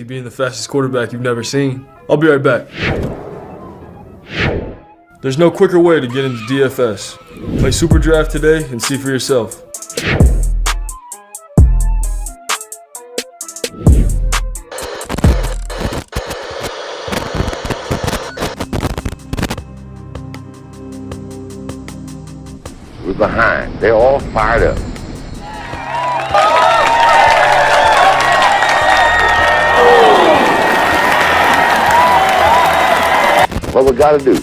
being the fastest quarterback you've never seen. I'll be right back. There's no quicker way to get into DFS. Play Super Draft today and see for yourself. We're behind. They're all fired up. What we got to do?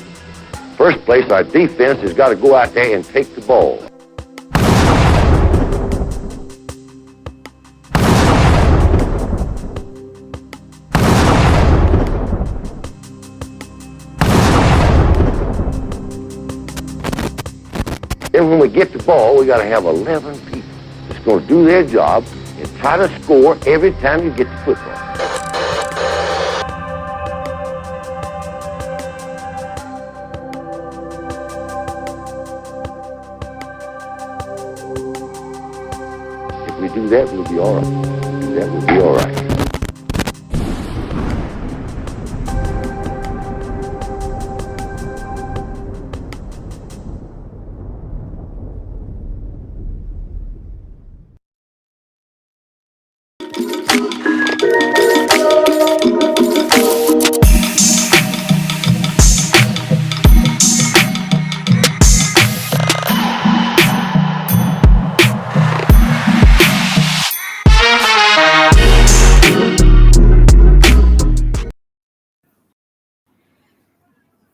First place, our defense has got to go out there and take the ball. Then when we get the ball, we got to have 11 people that's going to do their job and try to score every time you get the football. If we do that, we'll be all right. Do that, we'll be all right.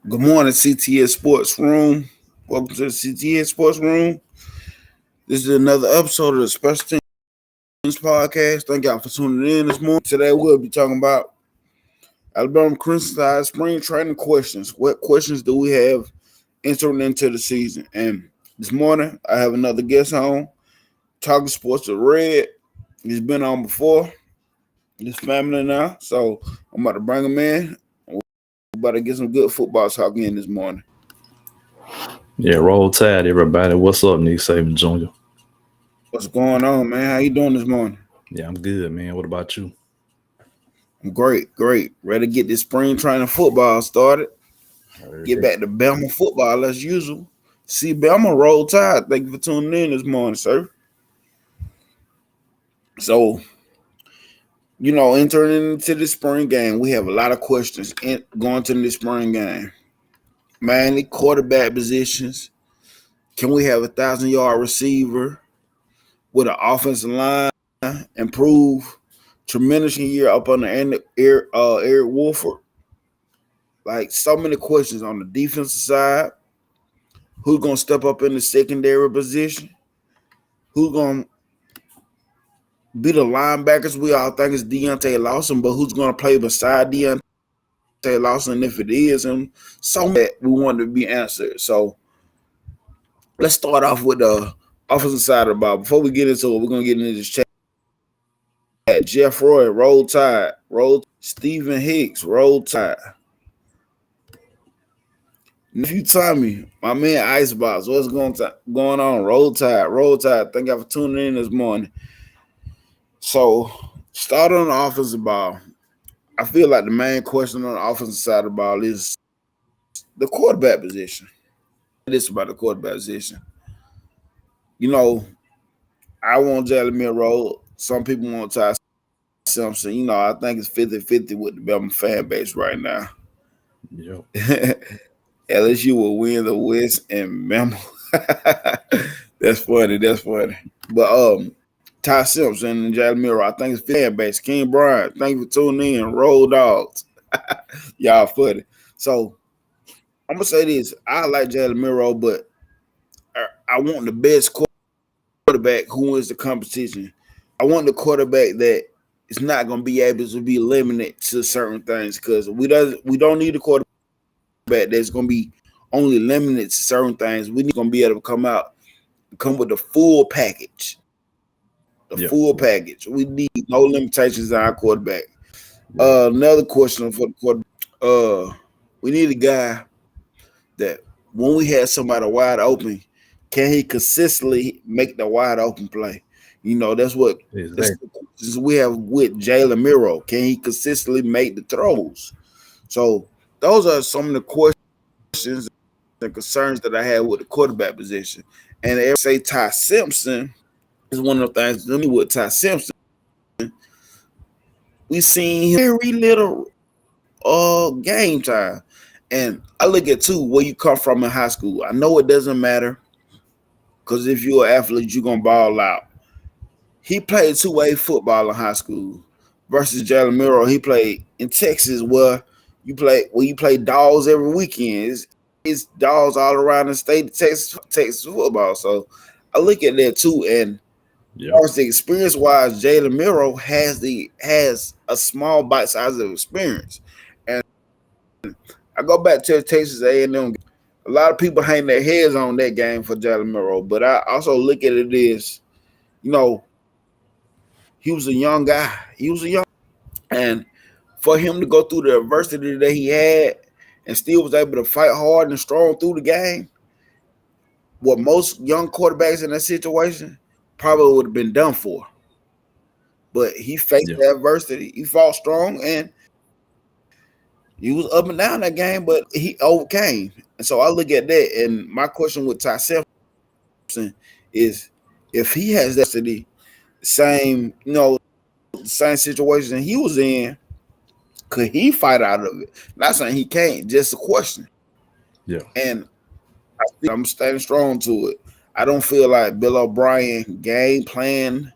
Good morning, CTS Sports Room. Welcome to the CTS Sports Room. This is another episode of the Special Teams Podcast. Thank y'all for tuning in this morning. Today we'll be talking about Alabama Crimson Tide spring training questions. What questions do we have entering into the season? And this morning I have another guest on, talking sports with Red. He's been on before. He's family now, so I'm about to bring him in. About to get some good football talk in this morning. Yeah, roll tide, everybody. What's up, Nick Saban Jr.? What's going on, man? How you doing this morning? Yeah, I'm good, man. What about you? I'm great. Ready to get this spring training football started. Get back to Bama football as usual. See Bama roll tide. Thank you for tuning in this morning, sir. So, entering into the spring game, we have a lot of questions going to the spring game. Mainly quarterback positions. Can we have a 1,000-yard receiver with an offensive line improve tremendous year up on the Eric Wolford? Like, so many questions on the defensive side. Who's going to step up in the secondary position? Who's going to be the linebackers? We all think it's Deontay Lawson, but who's going to play beside Deontay Lawson if it is him? So that we want to be answered. So let's start off with the offensive side of the ball. Before we get into it, we're going to get into this chat. Jeff Roy, roll tide. Stephen Hicks, roll tide. Nephew Tommy, my man Icebox, what's going on? Roll tide. Thank y'all for tuning in this morning. So, start on the offensive ball. I feel like the main question on the offensive side of the ball is the quarterback position. This about the quarterback position. I want Jalen Milroe. Some people want Ty Simpson. I think it's 50-50 with the Bama fan base right now. Yep. LSU will win the West and Bama. That's funny. But Ty Simpson and Jalen Milroe, I think it's fan base. King Brian, thank you for tuning in. Roll Dogs. Y'all funny. So I'm going to say this. I like Jalen Milroe, but I want the best quarterback who wins the competition. I want the quarterback that is not going to be able to be limited to certain things, because we don't need a quarterback that's going to be only limited to certain things. We need to be able to come with the full package. Full package. We need no limitations on our quarterback. Another question for the quarterback. We need a guy that when we have somebody wide open, can he consistently make the wide open play? That's what that's Exactly. the questions we have with Jalen Miro. Can he consistently make the throws? So those are some of the questions and concerns that I had with the quarterback position. And they say Ty Simpson is one of the things. Let me with Ty Simpson. We seen very little game time. And I look at too where you come from in high school. I know it doesn't matter because if you're an athlete, you're gonna ball out. He played two-way football in high school versus Jalen Miro. He played in Texas where you play dogs every weekend. It's dogs all around the state of Texas football. So I look at that too. And as Yeah. far as the experience wise, Jalen Miro has a small bite size of experience. And I go back to the Texas A&M. A lot of people hang their heads on that game for Jalen Miro, but I also look at it as, you know, he was a young guy. And for him to go through the adversity that he had and still was able to fight hard and strong through the game, what most young quarterbacks in that situation probably would have been done for. But he faced Yeah. the adversity. He fought strong and he was up and down that game, but he overcame. And so I look at that. And my question with Ty Simpson is if he has that same, the same situation he was in, could he fight out of it? Not saying he can't, just a question. Yeah. And I'm standing strong to it. I don't feel like Bill O'Brien game plan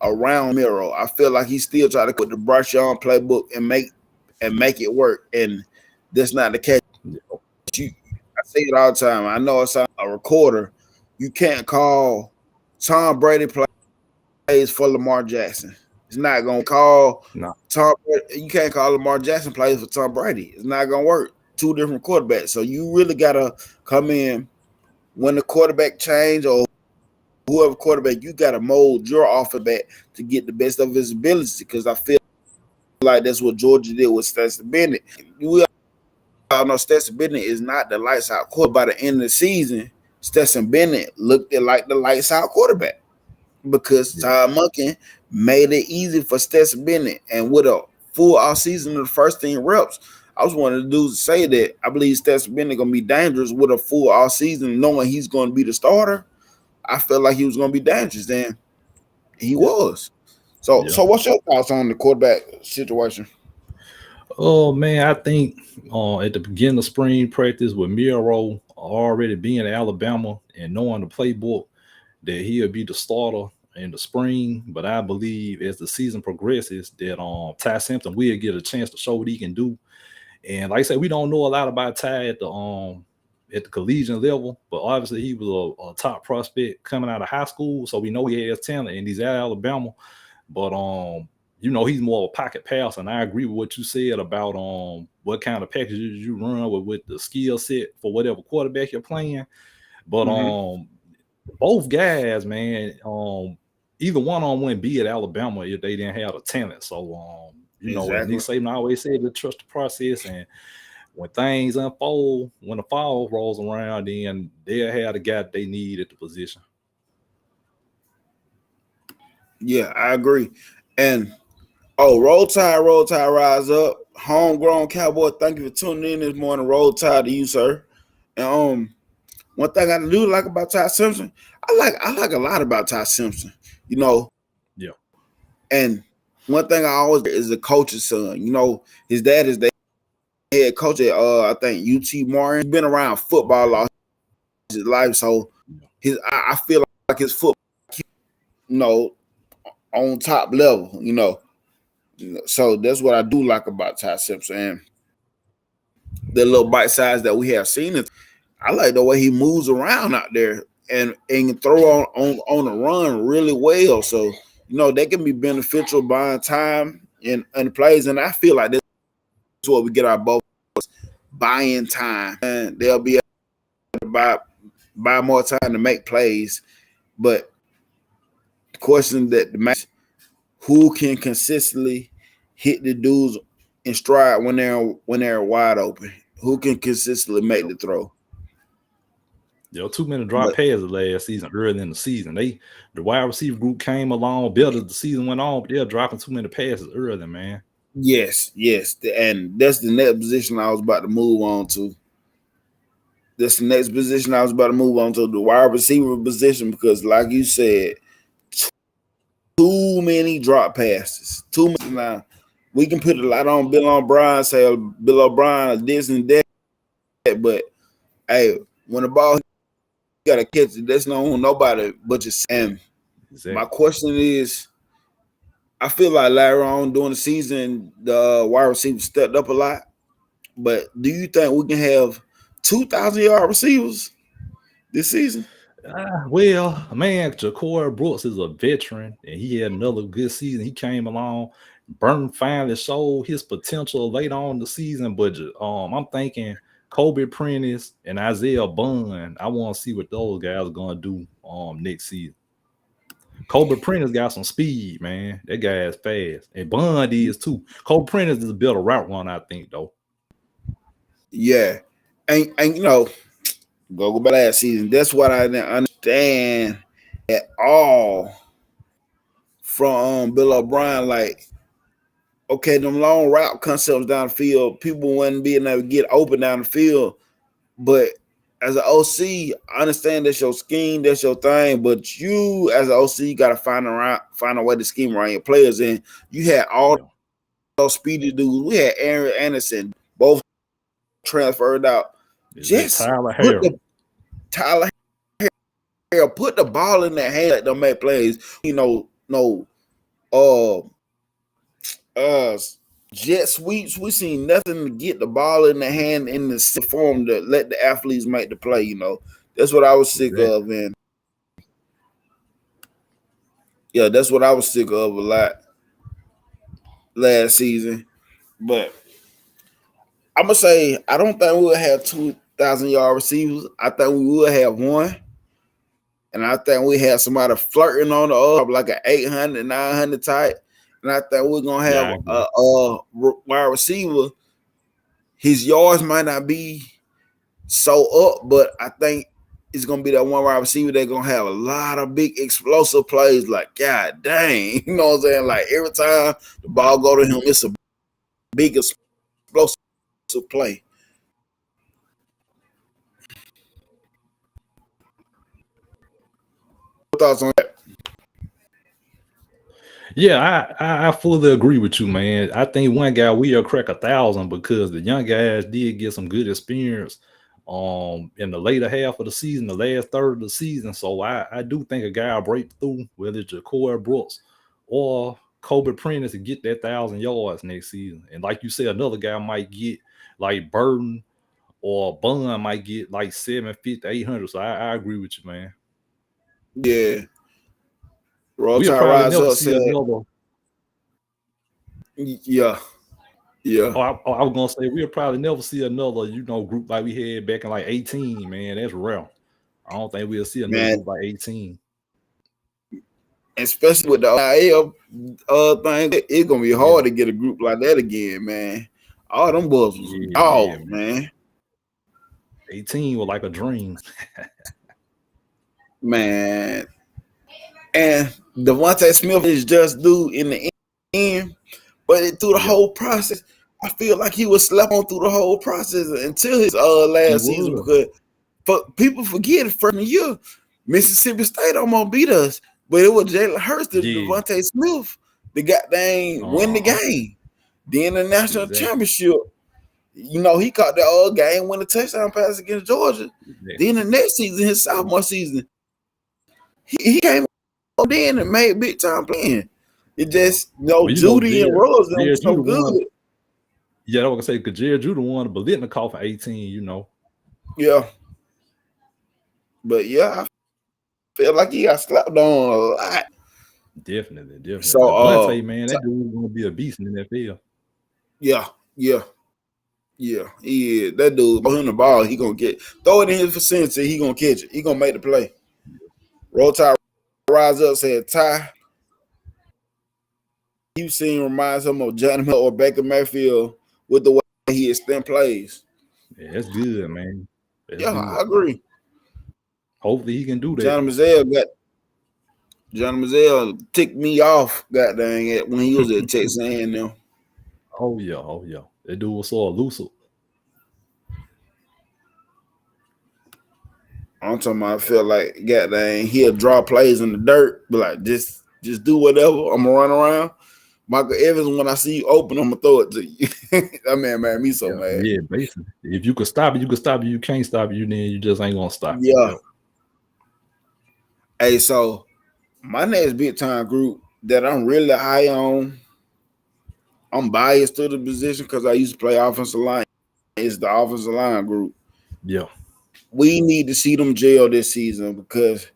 around Miro. I feel like he still try to put the Bryce Young playbook and make it work. And that's not the case. I say it all the time. I know it's a recorder. You can't call Tom Brady plays for Lamar Jackson. It's not gonna call No. Tom. You can't call Lamar Jackson plays for Tom Brady. It's not gonna work. Two different quarterbacks. So you really gotta come in when the quarterback change or whoever quarterback. You gotta mold your offense back to get the best of his ability. Because I feel like that's what Georgia did with Stetson Bennett. We all know Stetson Bennett is not the lights out quarterback. By the end of the season, Stetson Bennett looked like the lights out quarterback because Yeah. Todd Monken made it easy for Stetson Bennett. And with a full off season of the first team reps, I was one of the dudes to say that I believe Stetson Bennett gonna be dangerous with a full off season, knowing he's gonna be the starter. I felt like he was gonna be dangerous, and he was. So, Yeah. so what's your thoughts on the quarterback situation? Oh man, I think at the beginning of spring practice with Miro already being at Alabama and knowing the playbook that he'll be the starter in the spring. But I believe as the season progresses that Ty Simpson will get a chance to show what he can do. And like I said, we don't know a lot about Ty at the collegiate level, but obviously he was a top prospect coming out of high school, so we know he has talent and he's at Alabama. But he's more of a pocket passer, and I agree with what you said about what kind of packages you run with the skill set for whatever quarterback you're playing. But both guys, man, either one on wouldn't be at Alabama if they didn't have the talent. So as Nick Exactly. Saban always said, to trust the process, and when things unfold, when the fall rolls around, then they'll have the guy they need at the position. Yeah, I agree. And roll tide, rise up. Homegrown cowboy, thank you for tuning in this morning. Roll tide to you, sir. And one thing I do like about Ty Simpson, I like a lot about Ty Simpson. You know, Yeah. and one thing I always is the coach's son. His dad is the head coach at I think UT Martin. He's been around football all his life, so I feel like his football, on top level. So that's what I do like about Ty Simpson and the little bite size that we have seen. I like the way he moves around out there and can throw on the run really well. So that can be beneficial buying time and plays. And I feel like that's what we get our both buying time, and they'll be able to buy more time to make plays. But the question that the match, who can consistently hit the dudes in stride when they're wide open? Who can consistently make the throw? There were too many drop But passes last season, early in the season. The wide receiver group came along better as the season went on, but they're dropping too many passes early, man. yes, and that's the next position I was about to move on to. That's the next position I was about to move on to, the wide receiver position, because like you said, too many drop passes. Too many. Now, we can put a lot on Bill O'Brien, say Bill O'Brien this and that, but hey, when the ball, you gotta catch it. That's nobody but yourself. Exactly. My question is, I feel like later on during the season, the wide receivers stepped up a lot. But do you think we can have 2,000-yard receivers this season? Well, man, Ja'Cory Brooks is a veteran, and he had another good season. He came along. Burton finally showed his potential late on in the season, but I'm thinking Kobe Prentice and Isaiah Bond. I want to see what those guys are gonna do next season. Kobe Prentice got some speed, man. That guy is fast, and Bond is too. Kobe Prentice is a better route runner, I think, though. Yeah, and go back last season. That's what I didn't understand at all from Bill O'Brien. Like, okay, them long route concepts down the field, people wouldn't be able to get open down the field. But as an OC, I understand that's your scheme, that's your thing. But you, as an OC, you got to find a way to scheme around your players. And you had all those speedy dudes. We had Aaron Anderson, both transferred out. Just Tyler Harrell. Tyler Harrell, put the ball in their hand, let them make plays. Jet sweeps. We seen nothing to get the ball in the hand in the form to let the athletes make the play. That's what I was sick of, and yeah, that's what I was sick of a lot last season. But I'm gonna say I don't think we'll have 2,000-yard receivers. I think we will have one, and I think we have somebody flirting on the up like an 800, 900 type. And I think we're gonna have a wide receiver. His yards might not be so up, but I think it's gonna be that one wide receiver that's gonna have a lot of big explosive plays. Like, God dang, you know what I'm saying? Like every time the ball go to him, it's a big explosive play. Thoughts on that? Yeah, I fully agree with you, man. I think one guy will crack 1,000 because the young guys did get some good experience in the later half of the season, the last third of the season. So I do think a guy will break through, whether it's Ja'Cory Brooks or Kobe Prentice, to get that 1,000 yards next season. And like you said, another guy might get like Burton or Bun might get like 750, 800. So I agree with you, man. Yeah. We'll probably never see another. Yeah. I was gonna say we'll probably never see another, group like we had back in like 18, man. That's rare. I don't think we'll see another group like 18. Especially with the IL thing, it's gonna be hard to get a group like that again, man. All them boys was man. 18 was like a dream. Man. And Devontae Smith is just due in the end, but through the whole process, I feel like he was slept on through the whole process until his last season. Because people forget freshman year, Mississippi State almost beat us, but it was Jalen Hurts and Devontae Smith that win the game. Then the national championship, he caught the game, win a touchdown pass against Georgia. Then the next season, his sophomore season, he came on then and made big time playing. It just Judy and Rose were so good. Yeah, I was gonna say because Jerry Judy won the Bolitnikoff for 18, Yeah. But yeah, I feel like he got slapped on a lot. Definitely. So Devontae, man, that dude's gonna be a beast in the NFL. Yeah. He is. That dude, throw him the ball, he gonna throw it in his vicinity, he gonna catch it. He gonna make the play. Roll Tide rise up, said Ty. You seen reminds him of Johnny Miller or Baker Mayfield with the way he extend plays. Yeah, that's good, man. I agree. Hopefully he can do that. Johnny Manziel ticked me off, god dang it, when he was at Texas A&M. Oh yeah. That dude was so elusive. I'm talking about, I feel like god dang, he'll draw plays in the dirt, but like just do whatever. I'm gonna run around. Michael Evans, when I see you open, I'm gonna throw it to you. That man made me so mad. Yeah, basically. If you could stop it, you could stop it. You can't stop it, then you just ain't gonna stop it. Yeah. Hey, so my next big time group that I'm really high on, I'm biased to the position because I used to play offensive line, is the offensive line group. Yeah. We need to see them jail this season because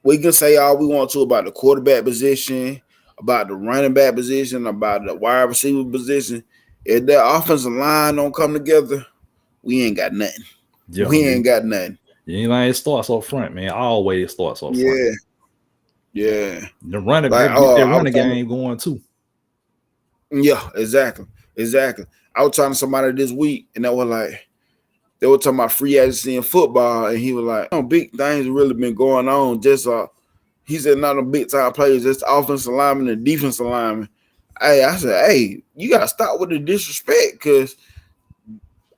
we can say all we want to about the quarterback position, about the running back position, about the wide receiver position. If that offensive line don't come together, we ain't got nothing. Yeah, we ain't got nothing. It starts up front, man. Always starts up front. Yeah. The running, like, that running game going too. Yeah, exactly. I was talking to somebody this week, and they were talking about free agency in football, and he was like, "Oh, big things really been going on." Just he said, "Not a big time players, just offensive lineman and defensive lineman." Hey, I said, "Hey, you gotta stop with the disrespect, because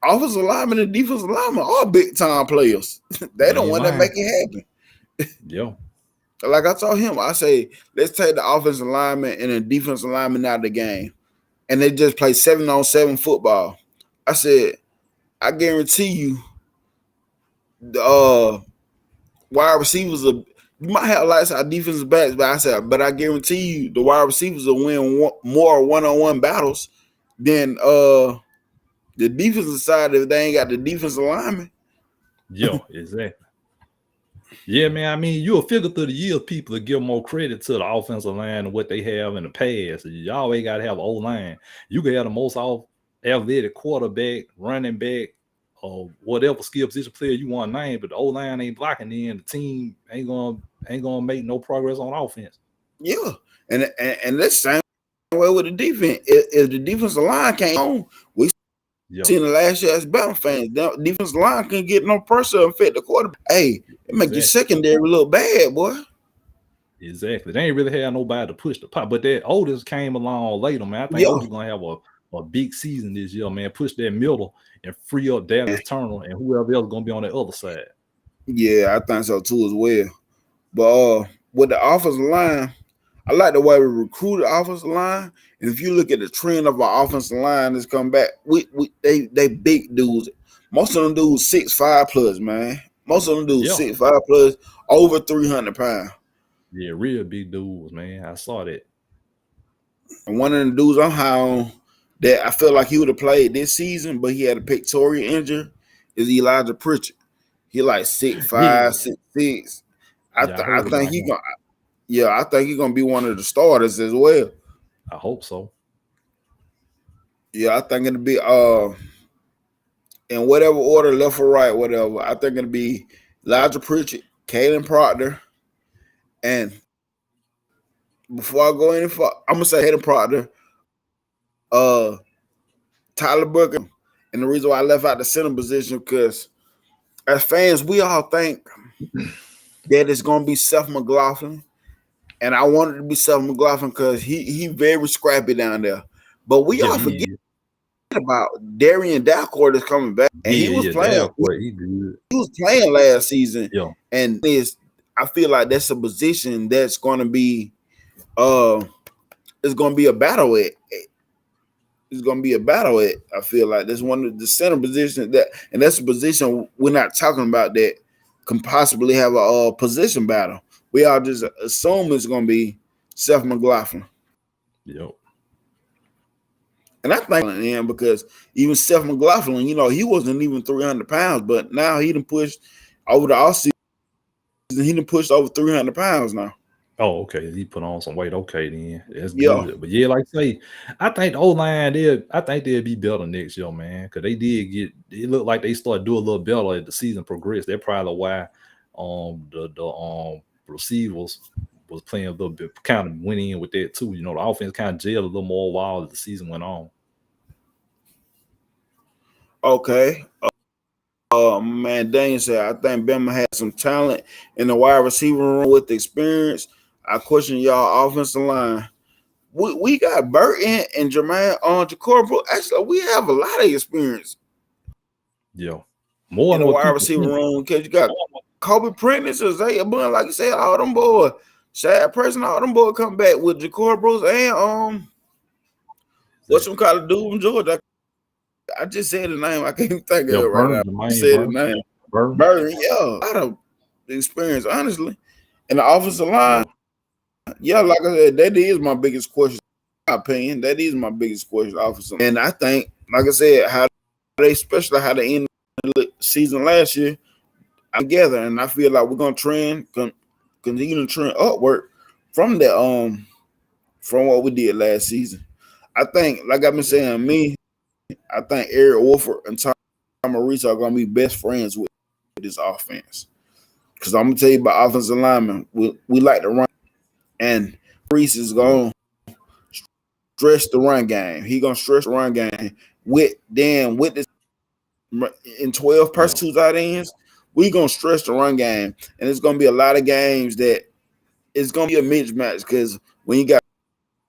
offensive lineman and defensive lineman are big time players. They don't want to make it happen." Yeah. Like I told him, I say, let's take the offensive lineman and the defensive lineman out of the game, and they just play 7-on-7 football. I said, I guarantee you, the wide receivers you might have lots of defensive backs, but I guarantee you, the wide receivers will win more one-on-one battles than the defensive side if they ain't got the defensive lineman. Yeah, exactly. Yeah, man. I mean, you'll figure through the years people will give more credit to the offensive line and what they have in the past. You always got to have an O-line. You can have the most athletic quarterback, running back, or whatever skill position player you want to name, but the O-line ain't blocking, then the team ain't gonna make no progress on offense. Yeah, and that's the same way with the defense. If the defensive line can't on, we seen the last year as Bama fans, the defensive line couldn't get no pressure and fit the quarterback. Hey, it make your secondary look bad, boy. Exactly. They ain't really had nobody to push the pot, but that Otis came along later, man. I think Otis gonna have a big season this year, man. Push that middle and free up Dallas Turner and whoever else gonna be on the other side. Yeah, I think so too as well. But with the offensive line, I like the way we recruited the offensive line. And if you look at the trend of our offensive line that's come back, they big dudes. Most of them dudes 6'5" plus, man. Most of them dudes 6'5" plus, over 300 pounds. Yeah, real big dudes, man. I saw that. And one of the dudes I'm high on that I feel like he would have played this season, but he had a pectoral injury, is Elijah Pritchard. He like 6'5", 6'6". I think he gonna. Yeah, I think he's gonna be one of the starters as well. I hope so. Yeah, I think it'll be in whatever order, left or right, whatever. I think it'll be Elijah Pritchard, Kalen Proctor, and before I go any further, I'm gonna say Hayden Proctor, Tyler Booker. And the reason why I left out the center position, because as fans, we all think that it's gonna be Seth McLaughlin. And I wanted to be Seth McLaughlin because he very scrappy down there. But we all forget about Darian Dalcourt is coming back. And he was playing. He was playing last season. Yeah. And I feel like that's a position that's gonna be it's gonna be a battle at. It's gonna be a battle at. I feel like that's one of the center positions and that's a position we're not talking about that can possibly have a position battle. We all just assume it's gonna be Seth McLaughlin. Yep. And I think because even Seth McLaughlin, he wasn't even 300 pounds, but now he done pushed over the offseason. He done pushed over 300 pounds now. Oh, okay. He put on some weight. Okay, then that's good. But yeah, like I say, I think the O-line they'll be better next year, man. Because they did it looked like they started doing a little better as the season progressed. That's probably why the receivers was playing a little bit, kind of went in with that too. The offense kind of jailed a little more while the season went on. Okay. Man, Daniel said, I think Bama had some talent in the wide receiver room with experience. I question y'all offensive line. We got Burton and Jermaine on Jacob. Actually, we have a lot of experience Yeah. More in than the what wide people receiver think. room because you got Kobe Prentice, Isaiah Bunn, like you said, all them boys. Shad Person, all them boys come back with Jacob Bruce and what's some kind of dude from Georgia? I just said the name. I can't think of Yeah, it right Burn, now. I Jermaine said the Burn. name. Burn. Burton, yeah, a lot of experience, honestly. And the offensive line, yeah, like I said, that is my biggest question. In my opinion, that is my biggest question, offensive. And I think, like I said, especially how they ended the season last year, together, and I feel like we're gonna continue to trend upward from that from what we did last season. I think, like I've been saying, I think Eric Wolford and Tom Reese are gonna be best friends with this offense. Because I'm gonna tell you about offensive linemen, we like to run, and Reese is gonna stress the run game. He gonna stress the run game with this in 12 personnel tight ends. We gonna stress the run game, and it's gonna be a lot of games that it's gonna be a mismatch because when you got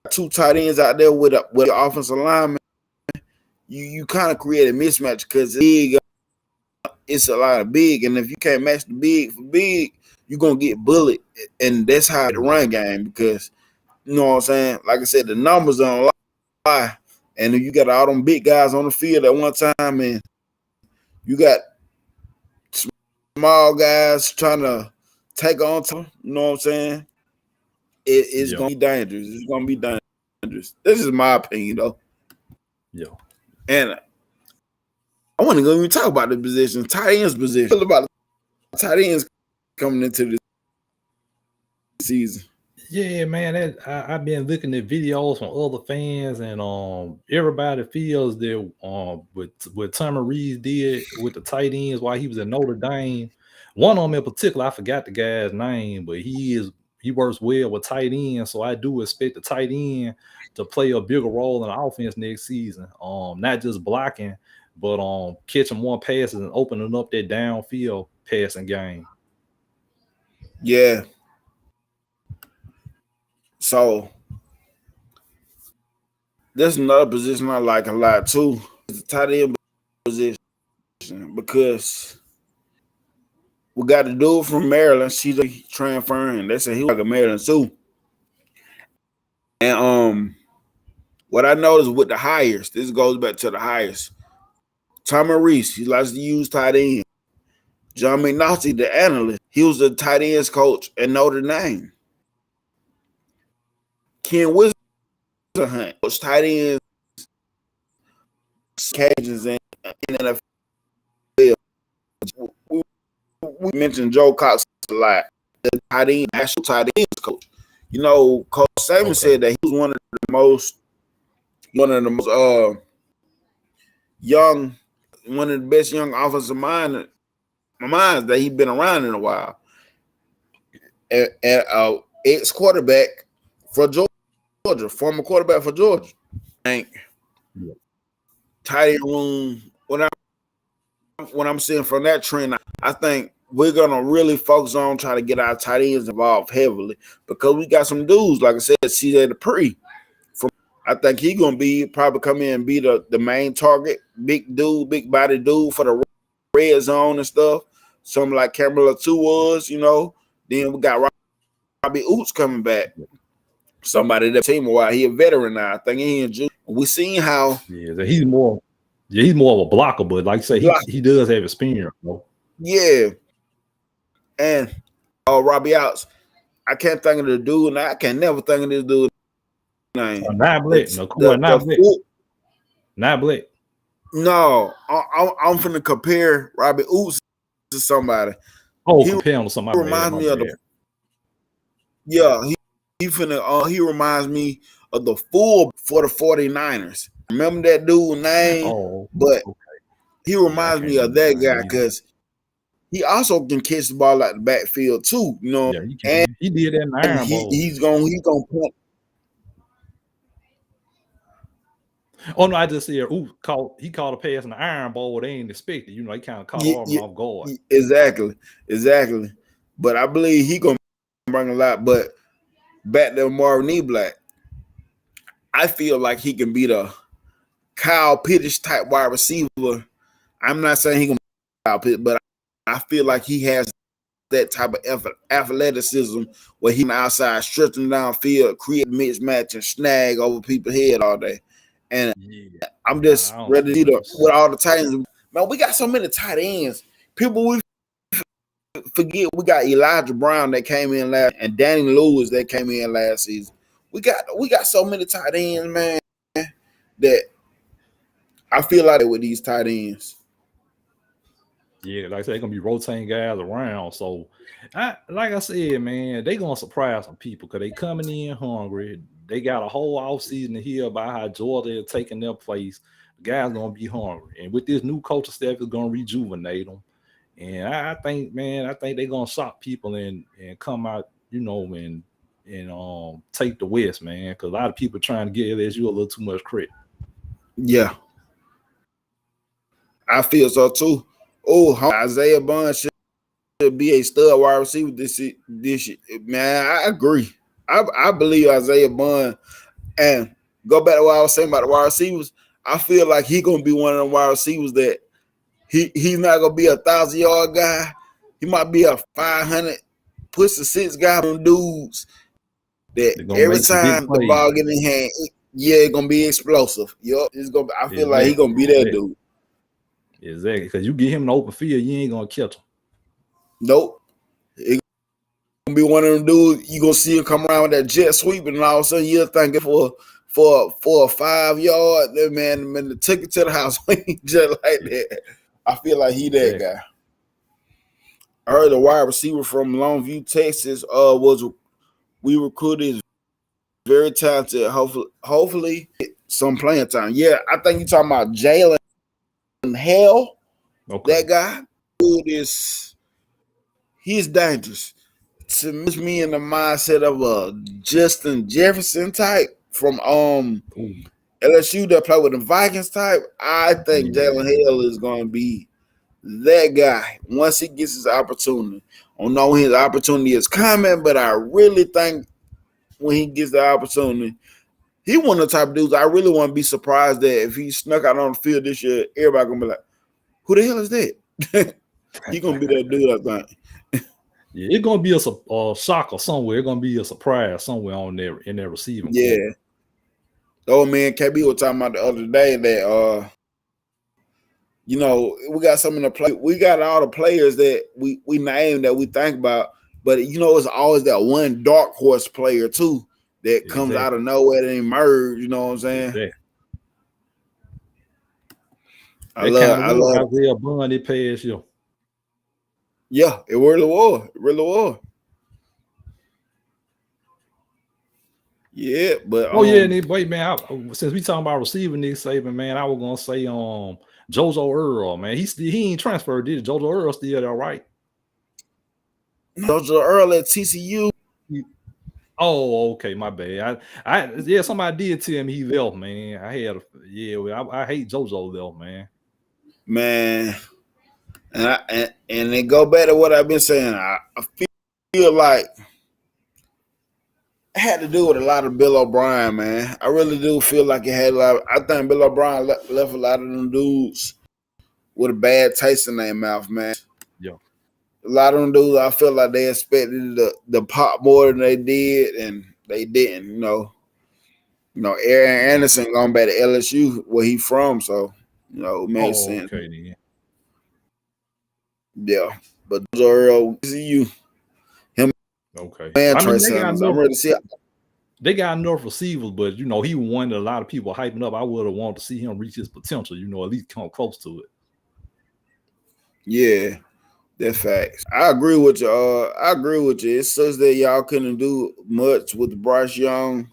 two tight ends out there with your offensive lineman, you kind of create a mismatch because it's a lot of big, and if you can't match the big for big, you're gonna get bullied, and that's how the run game because you know what I'm saying. Like I said, the numbers don't lie, and if you got all them big guys on the field at one time, and you got small guys trying to take on to, you know what I'm saying? It's gonna be dangerous. It's gonna be dangerous. This is my opinion, though. Yeah. And I want to go even talk about the position, tight ends position. What about the tight ends coming into this season? Yeah, man. I've been looking at videos from other fans, and everybody feels that what Tommy Rees did with the tight ends while he was at Notre Dame. One of them in particular, I forgot the guy's name, but he works well with tight ends, so I do expect the tight end to play a bigger role in the offense next season. Not just blocking, but catching more passes and opening up that downfield passing game. Yeah. So there's another position I like a lot too. It's the tight end position because we got a dude from Maryland. She's transferring. They said he was like a Maryland too. And what I noticed with the hires, this goes back to the hires. Tommy Reese, he likes to use tight end. John McNulty, the analyst, he was the tight ends coach at Notre Dame. Ken Wisenhunt, coach tight ends, Cajuns in NFL. We mentioned Joe Cox a lot, the tight end, national tight ends coach. You know, Coach Saban said that he was one of the most young, one of the best young offensive minds that he's been around in a while. And ex-quarterback for Georgia, former quarterback for Georgia. I think tight end room, when I'm seeing from that trend, I think we're gonna really focus on trying to get our tight ends involved heavily because we got some dudes, like I said, CJ Dupree. I think he's gonna probably come in and be the main target, big dude, big body dude for the red zone and stuff. Something like Cameron Latu was, you know. Then we got Robbie Oots coming back. Somebody that team a while. He a veteran now. I think he in June. We seen how he's more of a blocker, but like I say, he does have experience, bro. Yeah. And Robbie Outs. I can't think of the dude now. I can never think of this dude's name. Not Black. Not Black. No, I'm finna compare Robbie Oots to somebody. Compare him to somebody. Reminds me of he reminds me of the full for the 49ers. Remember that dude's name? But he reminds me of that guy because he also can catch the ball out the backfield too, you know. Yeah, he did that in Iron Bowl. He's gonna point. Oh no, I just said, ooh, he caught a pass in the iron ball. They ain't expected. You know, he kind of caught Auburn off guard. Exactly. But I believe he gonna bring a lot. But back to Marvin E. Black, I feel like he can be the Kyle Pitts type wide receiver. I'm not saying he can be Kyle Pitts, but I feel like he has that type of athleticism where he can outside stretching downfield, create mismatch, and snag over people's head all day. And I'm just ready to see with all the tight ends. Man, we got so many tight ends. People we forget we got Elijah Brown that came in last, and Danny Lewis that came in last season. We got so many tight ends, man, that I feel like with these tight ends. Yeah, like I said, they're gonna be rotating guys around. So, like I said, man, they gonna surprise some people because they coming in hungry. They got a whole offseason to hear about how Georgia is taking their place. The guys gonna be hungry, and with this new coaching staff, it's gonna rejuvenate them. And I think, man, they're gonna shock people and come out, you know, and take the West, man, because a lot of people trying to get LSU a little too much credit. Yeah, I feel so too. Oh, Isaiah Bond should be a stud wide receiver this year. Man, I agree. I believe Isaiah Bond. And go back to what I was saying about the wide receivers. I feel like he's gonna be one of the wide receivers that he's not gonna be a 1,000-yard guy. He might be a 500 push the 6 guy on dudes that every time the ball get in hand, it's gonna be explosive. Yup, it's gonna. I feel like he's gonna be that dude. Exactly, because you get him in the open field, you ain't gonna catch him. Nope. It's gonna be one of them dudes. You gonna see him come around with that jet sweep, and all of a sudden you're thinking for a 5-yard, that man took it to the house just like that. I feel like he that guy. I heard the wide receiver from Longview, Texas, we recruited very talented. Hopefully some playing time. Yeah, I think you're talking about Jalen Hell. Okay. That guy, he's dangerous. To me in the mindset of a Justin Jefferson type from LSU that play with the Vikings type. I think Jalen Hale is going to be that guy once he gets his opportunity. I don't know when his opportunity is coming, but I really think when he gets the opportunity, he one of the type of dudes I really want to be surprised that if he snuck out on the field this year, everybody going to be like, who the hell is that? He going to be that dude, I think. Yeah, it's gonna be a shock or somewhere. It's gonna be a surprise somewhere on there in that receiving. Yeah. Oh man, KB was talking about the other day that you know, we got some in the play. We got all the players that we named that we think about, but you know, it's always that one dark horse player too that comes out of nowhere and emerge. You know what I'm saying? Exactly. I love Isaiah Bond it past you. Yeah, it really was. It really was. Yeah, but wait, man. Since we talking about receiving Nick Saban, man, I was gonna say JoJo Earl, man. He ain't transferred, did JoJo Earl still there, right? JoJo Earl at TCU. Oh, okay, my bad. Somebody did tell me he left, man. I hate JoJo left, man. Man. And they go back to what I've been saying. I feel like it had to do with a lot of Bill O'Brien, man. I really do feel like it had a lot. I think Bill O'Brien left a lot of them dudes with a bad taste in their mouth, man. Yeah. A lot of them dudes, I feel like they expected the pop more than they did, and they didn't. You know, Aaron Anderson going back to LSU, where he from, so it made sense. Okay, then. Yeah, but Earl, you, him, okay. Man, I'm ready to see. They got enough receivers, but he one that a lot of people hyping up. I would have wanted to see him reach his potential. At least come close to it. Yeah, that's facts. I agree with you. It sucks that y'all couldn't do much with Bryce Young.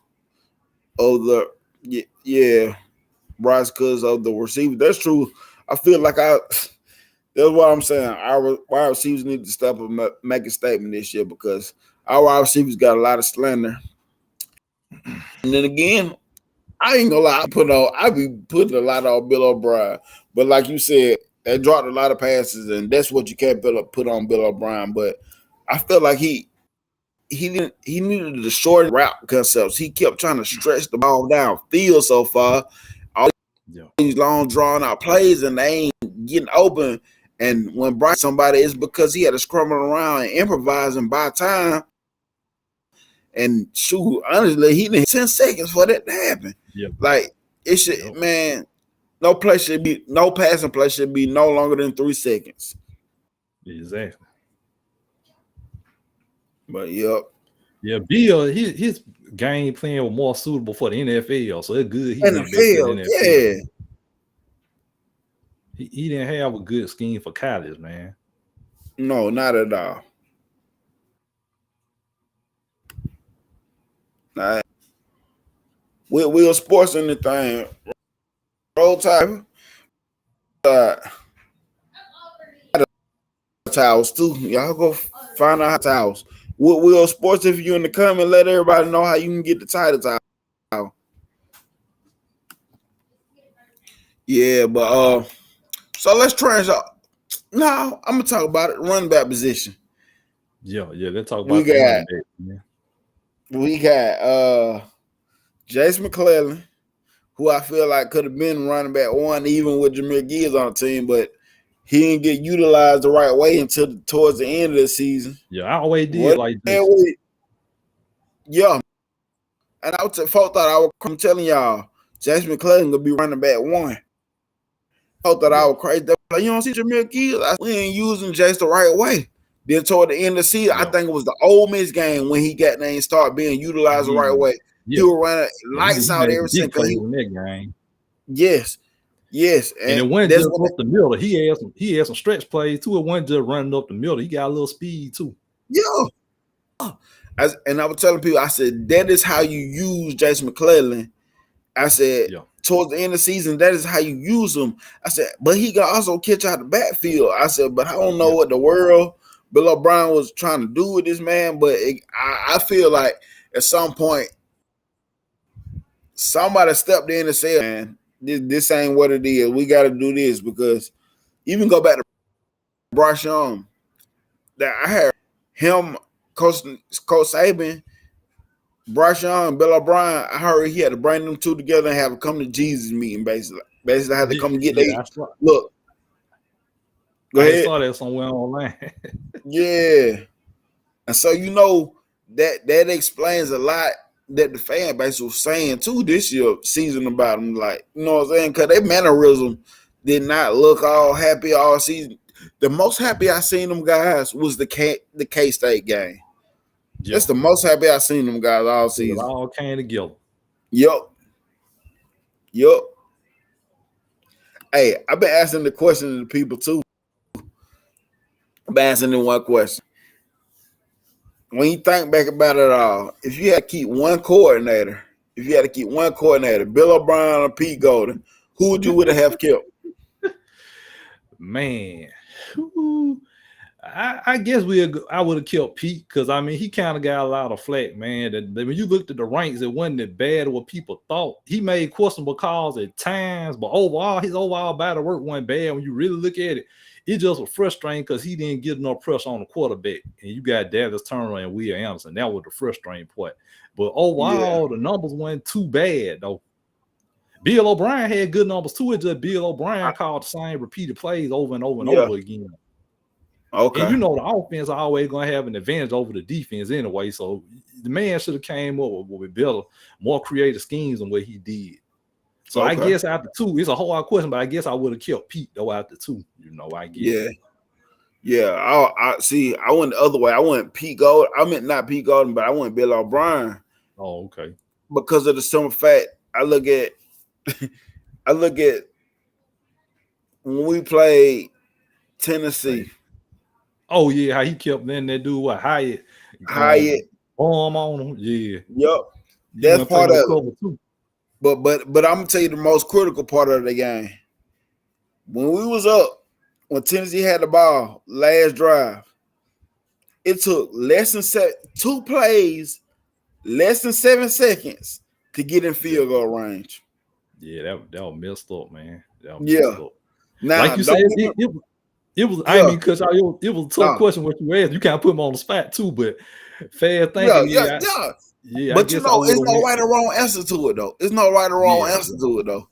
Bryce, because of the receiver. That's true. I feel like that's what I'm saying. Our wide receivers need to step up and make a statement this year because our wide receivers got a lot of slander. And then again, I ain't gonna lie, I be putting a lot on Bill O'Brien. But like you said, they dropped a lot of passes, and that's what you can't put on Bill O'Brien. But I feel like he needed to shorten route concepts. He kept trying to stretch the ball downfield so far. All these long drawn out plays, and they ain't getting open. And when Bryce somebody, it's because he had to scramble around and improvise and buy time. And shoot, honestly, he needed 10 seconds for that to happen. Yep. Like it should, man. No passing play should be no longer than 3 seconds. Exactly. But yep. Yeah, Bill, his game plan was more suitable for the NFL, so it's good. NFL, yeah. He didn't have a good scheme for college, man. No, not at all. Nah. We'll sports anything. Roll Tide. Towels too. Y'all go find out towels. We'll sports if you're in the comment, let everybody know how you can get the title towel. Yeah, but so let's transition. No, I'm gonna talk about it. Running back position. Yeah. Let's talk about the running back. Yeah. We got Jace McClellan, who I feel like could have been running back one, even with Jahmyr Gibbs on the team, but he didn't get utilized the right way until towards the end of the season. Yeah, I always did like this. Yeah. And I'm telling y'all, Jace McClellan gonna be running back one. I thought I was crazy. Like, you don't see Jahmyr Gibbs? We ain't using Jace the right way. Then toward the end of the season, I think it was the Ole Miss game when he got there and started being utilized the right way. Yeah. He was running lights out every single game. Yes. And it wasn't just up the middle. He had some stretch plays too. It wasn't just running up the middle. He got a little speed too. Yeah. And I was telling people, I said, that is how you use Jace McClellan. I said, towards the end of the season, that is how you use him. I said, but he can also catch out the backfield. I said, but I don't know what the world Bill O'Brien was trying to do with this man, but I feel like at some point somebody stepped in and said, man, this ain't what it is. We got to do this, because even go back to Bryce Young, that I heard him, Coach Saban, Bryce Young, Bill O'Brien, I heard he had to bring them two together and have a come to Jesus meeting, basically. Basically, had to come and get look. Go ahead. I saw that somewhere online. Yeah. And so, that explains a lot that the fan base was saying too this year season about him. Like, you know what I'm saying? Because their mannerism did not look all happy all season. The most happy I seen them guys was the K-State game. Yep. That's the most happy I seen them guys all season. It all came together. Yup. Hey, I've been asking the question to the people too. I've been asking them one question. When you think back about it all, if you had to keep one coordinator, Bill O'Brien or Pete Golden, who would you would have kept? Man, I guess I would have killed Pete, because I mean he kind of got a lot of flack, man. That when you looked at the ranks, it wasn't as bad as what people thought. He made questionable calls at times, but overall his overall battle work wasn't bad. When you really look at it, it just was frustrating because he didn't get no pressure on the quarterback, and you got Dallas Turner and Will Anderson. That was the frustrating part. But overall, the numbers weren't too bad though. Bill O'Brien had good numbers too. It's just Bill O'Brien called the same repeated plays over and over and over again. Okay. And the offense are always going to have an advantage over the defense anyway. So the man should have came up with better, more creative schemes than what he did. So I guess after two, it's a hard question, but I guess I would have kept Pete though after two. I guess. Yeah. I see. I went the other way. I went Pete Golden. I meant not Pete Golden, but I went Bill O'Brien. Oh, okay. Because of the simple fact, I look at when we played Tennessee. Oh yeah, how he kept letting that dude Hyatt arm on him. Yeah. Yep. That's part of it. Too. But I'm gonna tell you the most critical part of the game. When we was up, when Tennessee had the ball last drive, it took less than 2 plays, less than 7 seconds, to get in field goal range. Yeah, that was messed up, man. That was Yeah. messed up. Now, Like you said, it was. I Yeah. mean, because it was a tough question what you asked. You can't put him on the spot too, but fair thinking. Yeah. I But guess it's no right or wrong answer to it though. It's no right or wrong answer to it though.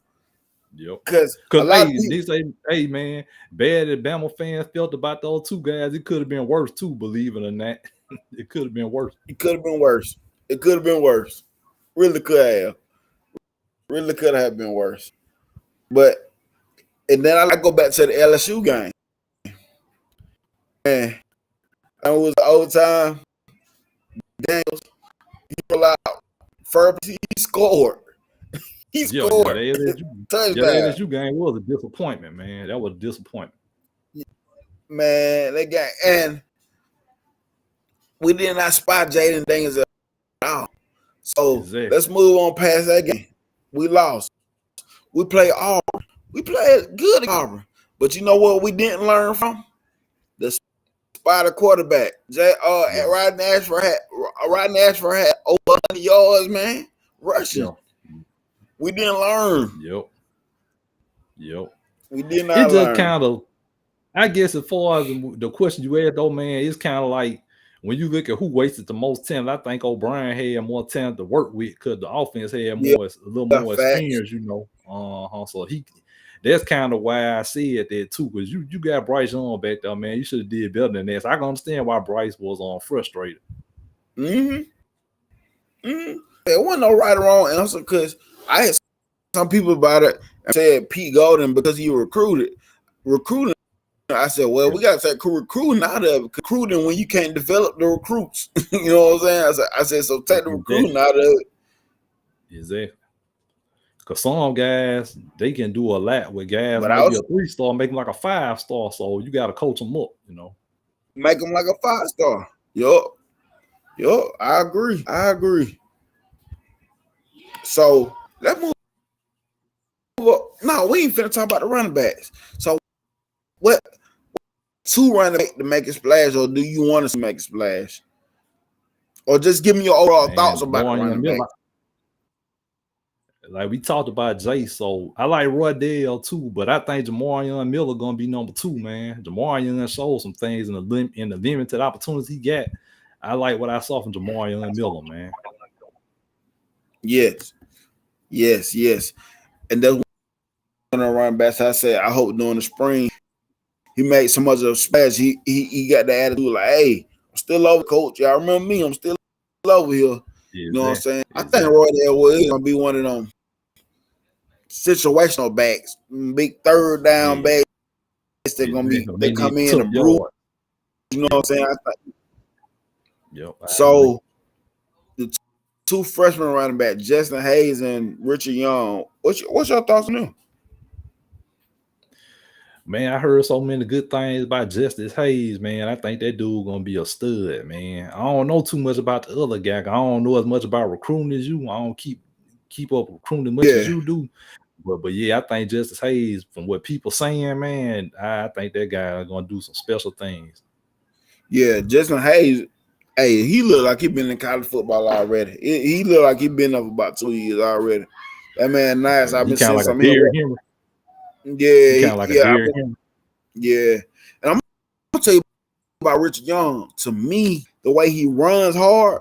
Yep. Because a lot of they people, say, hey man, bad that Bama fans felt about those two guys. It could have been worse too, believe it or not. It could have been worse. It could have been worse. It could have been worse. Really could have. Really could have been worse. But and then I go back to the LSU game. Man, it was overtime. Daniels, he pulled out. First, he scored. He scored. The LSU game was a disappointment, man. That was a disappointment. Man, that game. And we did not spot Jaden Daniels at all. So let's move on past that game. We lost. We played Auburn. We played good at Auburn. But you know what we didn't learn from? The Spider quarterback. Rodney Ashford had over 100 yards, man. Rushing. Yeah. We didn't learn. Yep. We did not learn. It just kind of, I guess as far as the question you asked, though, man, it's kind of like when you look at who wasted the most talent, I think O'Brien had more talent to work with because the offense had a little more experience, you know. So that's kind of why I see it there too, because you got Bryce Young back there, man. You should have did better than that. So I can understand why Bryce was frustrated. There wasn't no right or wrong answer because I had some people about it and said Pete Golden because he recruiting. I said, well, we got to take recruiting out of it. Recruiting when you can't develop the recruits. You know what I'm saying? I said, so take the recruiting out of it. Exactly. Because some guys, they can do a lot with guys maybe a 3-star, make them like a 5-star. So you got to coach them up, you know. Make them like a 5-star. Yup. I agree. So let's move. No, we ain't finna talk about the running backs. So what? Two running back to make a splash, or do you want us to make a splash? Or just give me your overall thoughts about the running back. Like we talked about Jay, so I like Roydell too, but I think Jamarion Miller gonna be number 2, man. Jamarion showed some things in the limited opportunities he got. I like what I saw from Jamarion Miller, man. Yes. And that's one of the running backs I said I hope during the spring he made so much of a splash. He got the attitude like, hey, I'm still over, coach. Y'all remember me? I'm still over here. You know what I'm saying? I think Roydell is gonna be one of them situational backs, big third down backs. They're gonna be they come in and brew. You know what I'm saying? So the two freshman running back, Justin Hayes and Richard Young. What's your thoughts on them? Man, I heard so many good things about Justice Hayes, man. I think that dude gonna be a stud, man. I don't know too much about the other guy. I don't know as much about recruiting as you. I don't keep up recruiting as much as you do. But yeah, I think Justice Hayes, from what people saying, man, I think that guy is gonna do some special things. Yeah, Justin Hayes, hey, he look like he been in college football already. He look like he been up about 2 years already. That man nice. I've been seeing some here. Yeah, yeah. And I'm gonna tell you about Richard Young. To me, the way he runs hard,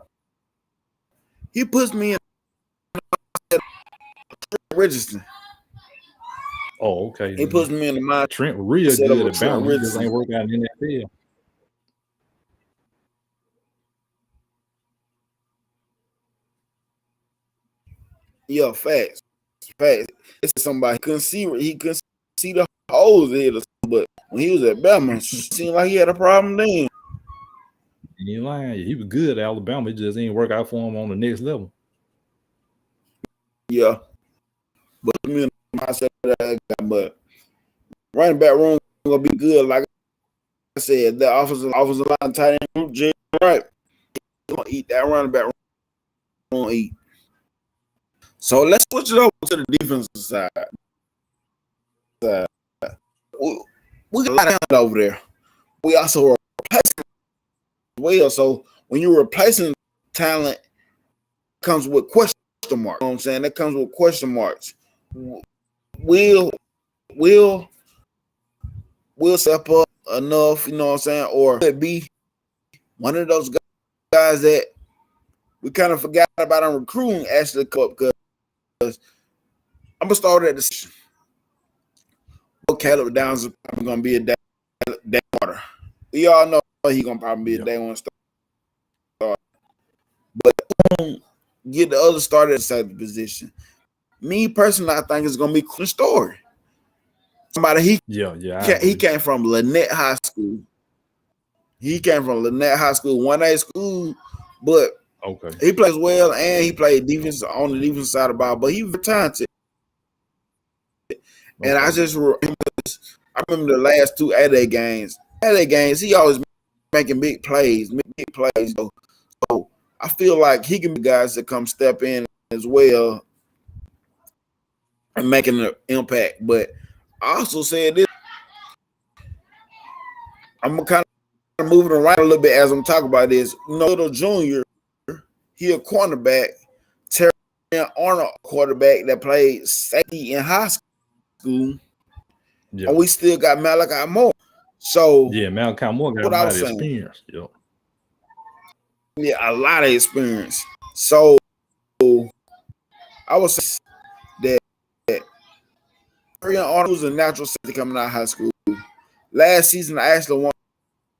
he puts me in Richardson. Oh, okay. He puts me in the mind. Trent real good at Bama. He just ain't working out in the NFL. Yeah, facts. It's somebody couldn't see the holes in it, but when he was at Bama, it seemed like he had a problem then. He ain't lying. He was good at Alabama. It just ain't work out for him on the next level. Yeah, but me and myself, but running back room gonna be good. Like I said, the offensive line tight end group, Jim Wright, gonna eat that running back room. Gonna eat. So let's switch it over to the defensive side. We got a lot of talent over there. We also replacing as well. So when you're replacing talent, it comes with question question mark. You know what I'm saying? That comes with question marks. Will will step up enough, you know what I'm saying? Or could it be one of those guys that we kind of forgot about on recruiting actually come up? Because I'm gonna start at the Caleb Downs is probably gonna be a day starter. We all know he's gonna probably be a day one starter. But get the other starter at the safety position. Me personally, I think it's gonna be Quinn Story. Somebody he came from Lynette High School. He came from Lynette High School, 1A school, but he plays well and he played defense on the defense side of the ball, but he was talented. And I remember the last two A-Day games. A-Day games, he always making big plays. So I feel like he can be guys that come step in as well and making an impact. But I also said this, I'm kind of moving around a little bit as I'm talking about this. Little Junior, he a cornerback. Terry Arnold, quarterback that played safety in high school. Yeah. And we still got Malachi Moore. So Malachi Moore got a lot of experience. Yeah, a lot of experience. So I would say that Terry Arnold was a natural safety coming out of high school. Last season, I actually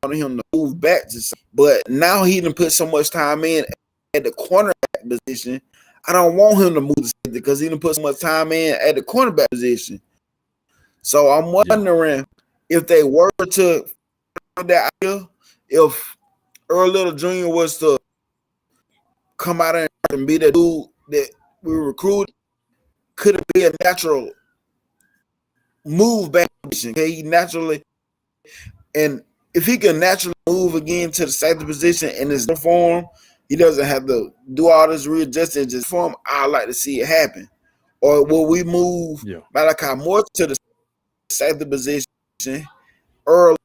wanted him to move back to safety, but now he done put so much time in at the cornerback position. I don't want him to move to safety because he done put so much time in at the cornerback position. So I'm wondering if they were to that idea, if Earl Little Jr. was to come out and be the dude that we recruited, could it be a natural move back? He naturally, and if he can naturally move again to the safety position in his form, he doesn't have to do all this readjusting just form. I'd like to see it happen. Or will we move Malachi Moore to the safety position? Earl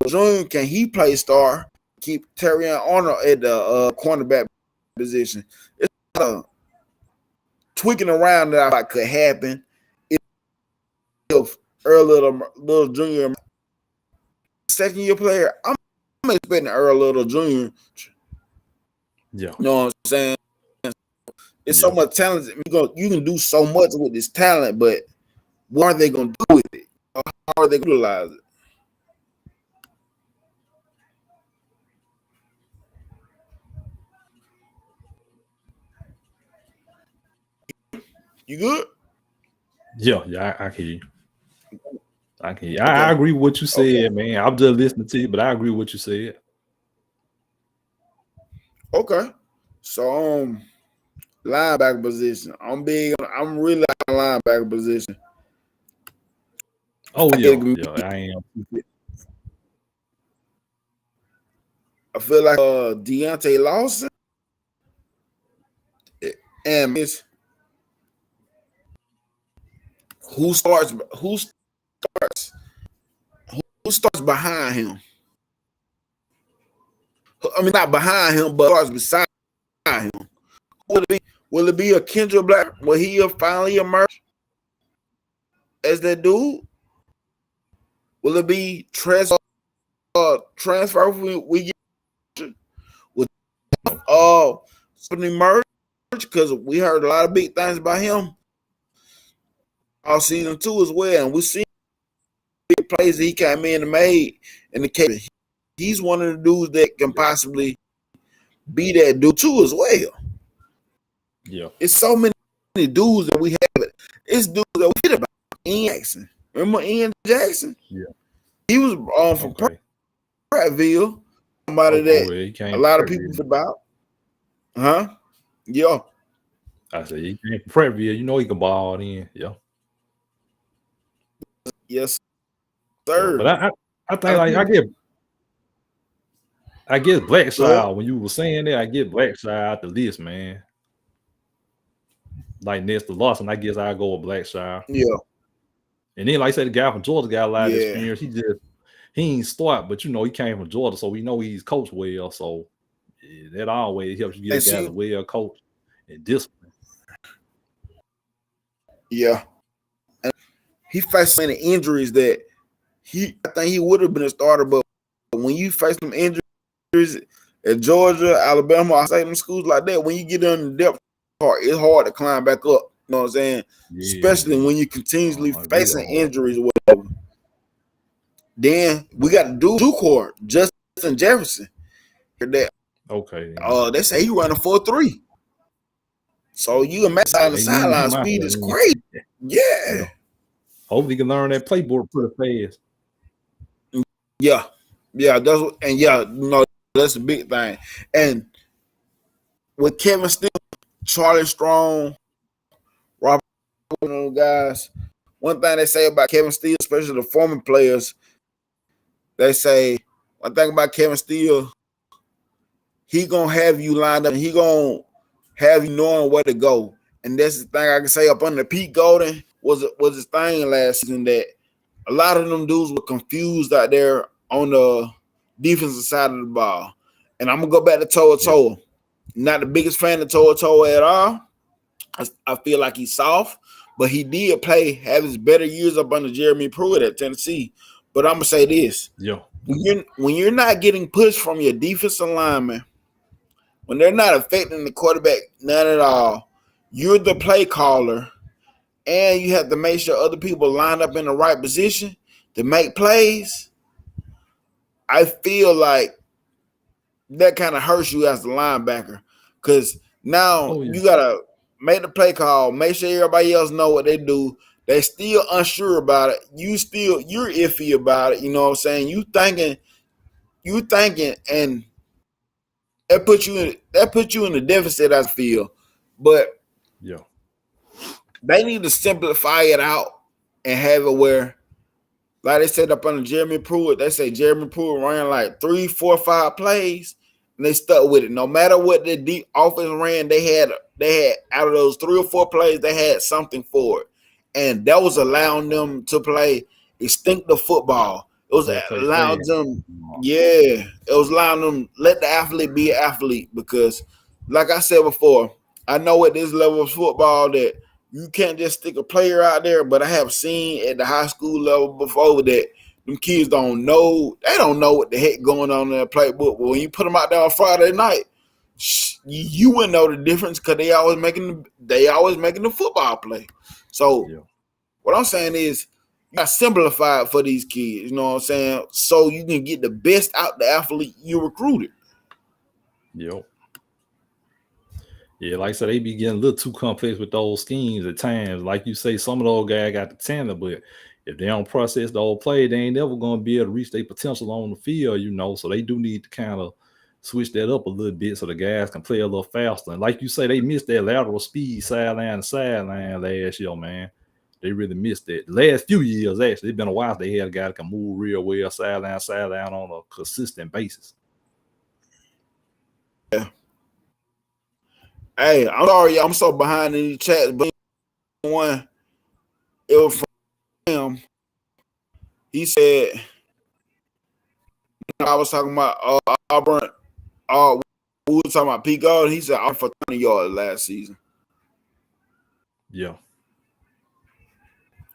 Jr., can he play star? Keep Terry Arnold at the cornerback position. It's tweaking around that I thought could happen if Earl Little Jr. second year player. I'm expecting Earl Little Jr. You know what I'm saying? It's so much talent. You can do so much with this talent, but what are they going to do with it? How are they going to utilize it? You good? Yeah, I can hear you. Okay. I agree with what you said, man. I'm just listening to you, but I agree with what you said. Okay. So linebacker position. I'm really on linebacker position. Oh, I am. I feel like Deontay Lawson and who starts behind him? I mean, not behind him, but starts beside him. Will it be a Kendra Black? Will he finally emerge as that dude? Will it be transfer we get? Will something emerge? Because we heard a lot of big things about him all season 2 as well, and we see big plays that he came in and made in the case. He's one of the dudes that can possibly be that dude too as well. Yeah, it's so many dudes that we have. It's dudes that we forget about. Ian Jackson, remember Ian Jackson? Yeah, he was from Prattville. Somebody that a lot of people forget about. Huh? Yeah. I said he came from Prattville. You know he can ball in. Yeah. Yes, sir. Yeah, but I think I guess Blackshaw, when you were saying that, I get Blackshaw out the list, man. Like next to Lawson, I guess I'll go with Blackshaw. Yeah. And then, like I said, the guy from Georgia got a lot of experience. He ain't start, but he came from Georgia, so we know he's coached well. So that always helps you get guys well coached and disciplined. Yeah. And he faced many injuries that I think he would have been a starter, but when you face some injuries at Georgia, Alabama, I say them schools like that, when you get on the depth part, it's hard to climb back up. You know what I'm saying? Yeah, Especially when you're continuously real facing hard. injuries or whatever. Then we got to do court, Justin Jefferson. That Okay. they say he running 4.3. So you imagine on the They need sideline him out speed there. is crazy. Yeah. Yeah. Hopefully he can learn that playbook pretty fast. Yeah. That's a big thing. And with Kevin Steele, Charlie Strong, Robert, guys, one thing they say about Kevin Steele, especially the former players, they say one thing about Kevin Steele, he gonna have you lined up and he gonna have you knowing where to go. And that's the thing I can say up under Pete Golden was his thing last season, that a lot of them dudes were confused out there on the defensive side of the ball. And I'm gonna go back to Toa Toa. Not the biggest fan of Toa Toa at all. I feel like he's soft, but he did have his better years up under Jeremy Pruitt at Tennessee. But I'm gonna say this: when you're not getting pushed from your defensive lineman, when they're not affecting the quarterback none at all, you're the play caller, and you have to make sure other people line up in the right position to make plays. I feel like that kind of hurts you as the linebacker, because now you gotta make the play call, make sure everybody else know what they do. They still unsure about it. You're iffy about it. You know what I'm saying? You thinking, and that puts you in a deficit, I feel. But they need to simplify it out and have it where, like they said up under Jeremy Pruitt, they say Jeremy Pruitt ran like 3, 4, 5 plays, and they stuck with it. No matter what the deep offense ran, they had out of those 3 or 4 plays, they had something for it, and that was allowing them to play instinctive football. It was allowing them, it was allowing them let the athlete be an athlete, because, like I said before, I know at this level of football that you can't just stick a player out there, but I have seen at the high school level before that them kids don't know what the heck going on in their playbook. But when you put them out there on Friday night, you wouldn't know the difference, because they always making the football play. So what I'm saying is, you got to simplify it for these kids, you know what I'm saying, so you can get the best out the athlete you recruited. Yeah, like I said, they be getting a little too complex with those schemes at times. Like you say, some of those guys got the talent, but if they don't process the whole play, they ain't never going to be able to reach their potential on the field, So they do need to kind of switch that up a little bit so the guys can play a little faster. And like you say, they missed that lateral speed sideline to sideline last year, man. They really missed that. The last few years, actually, it's been a while they had a guy that can move real well sideline on a consistent basis. Yeah. Hey, I'm sorry, I'm so behind in the chat, but one, it was from him. He said, I was talking about Auburn, we were talking about Pete Gold. He said, I'm for 20 yards last season. Yeah.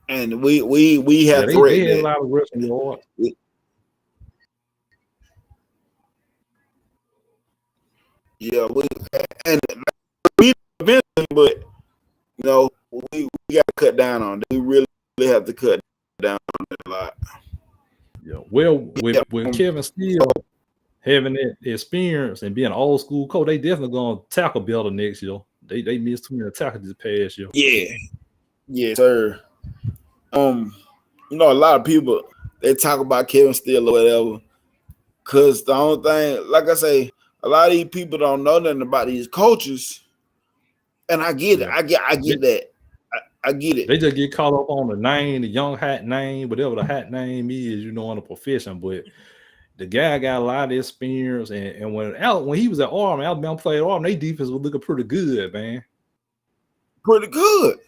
And we have they had a lot of rushing yards. But we got to cut down on it. We really have to cut down on it a lot. Yeah. Well, with Kevin Steele having that experience and being an old school coach, they definitely gonna tackle better next year. They missed too many tackles this past year. Yeah. Yes, sir. A lot of people, they talk about Kevin Steele or whatever, because the only thing, like I say, a lot of these people don't know nothing about these coaches, and I get it. I get that. I get it. They just get caught up on the name, the young hat name, whatever the hat name is, in the profession. But the guy got a lot of experience, and when he was at Auburn, Alabama played Auburn, their defense was looking pretty good, man. Pretty good.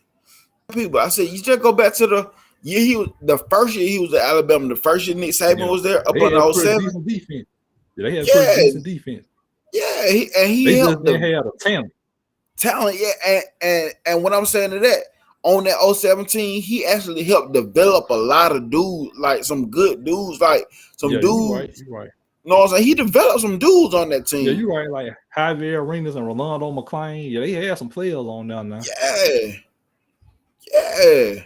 People, I said, you just go back to the year the first year he was at Alabama. The first year Nick Saban was there up on the 07. Defense. They had pretty decent defense. Yeah, he they helped just them. Had a talent. Yeah, and what I'm saying to that, on that 017, he actually helped develop a lot of dudes, like some good dudes, like some Yeah, dudes. you right. You right. You know what I'm saying? He developed some dudes on that Yeah, team. you right. Like Javier Arenas and Rolando McClain. Yeah, they had some players on there now. Yeah.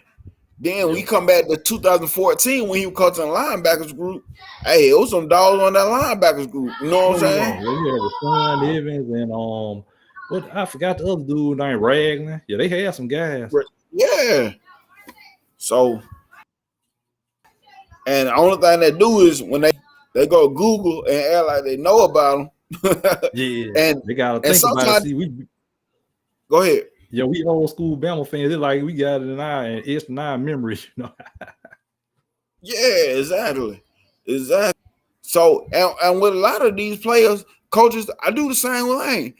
Then we Yep. come back to 2014 when he was coaching the linebackers group. Hey, it was some dogs on that linebackers group. You know what I'm saying? Yeah, you had Rashawn Evans and what I forgot the other dude named Ragnar. Yeah, they had some guys. Yeah. So, and the only thing they do is when they go Google and act like they know about them. Yeah, and they gotta and think about it. sometimes See, we go ahead. yeah, we old school Bama fans. It's like we got it in our it's in our memory, you know. Yeah, exactly. So, and with a lot of these players, coaches, I do the same thing.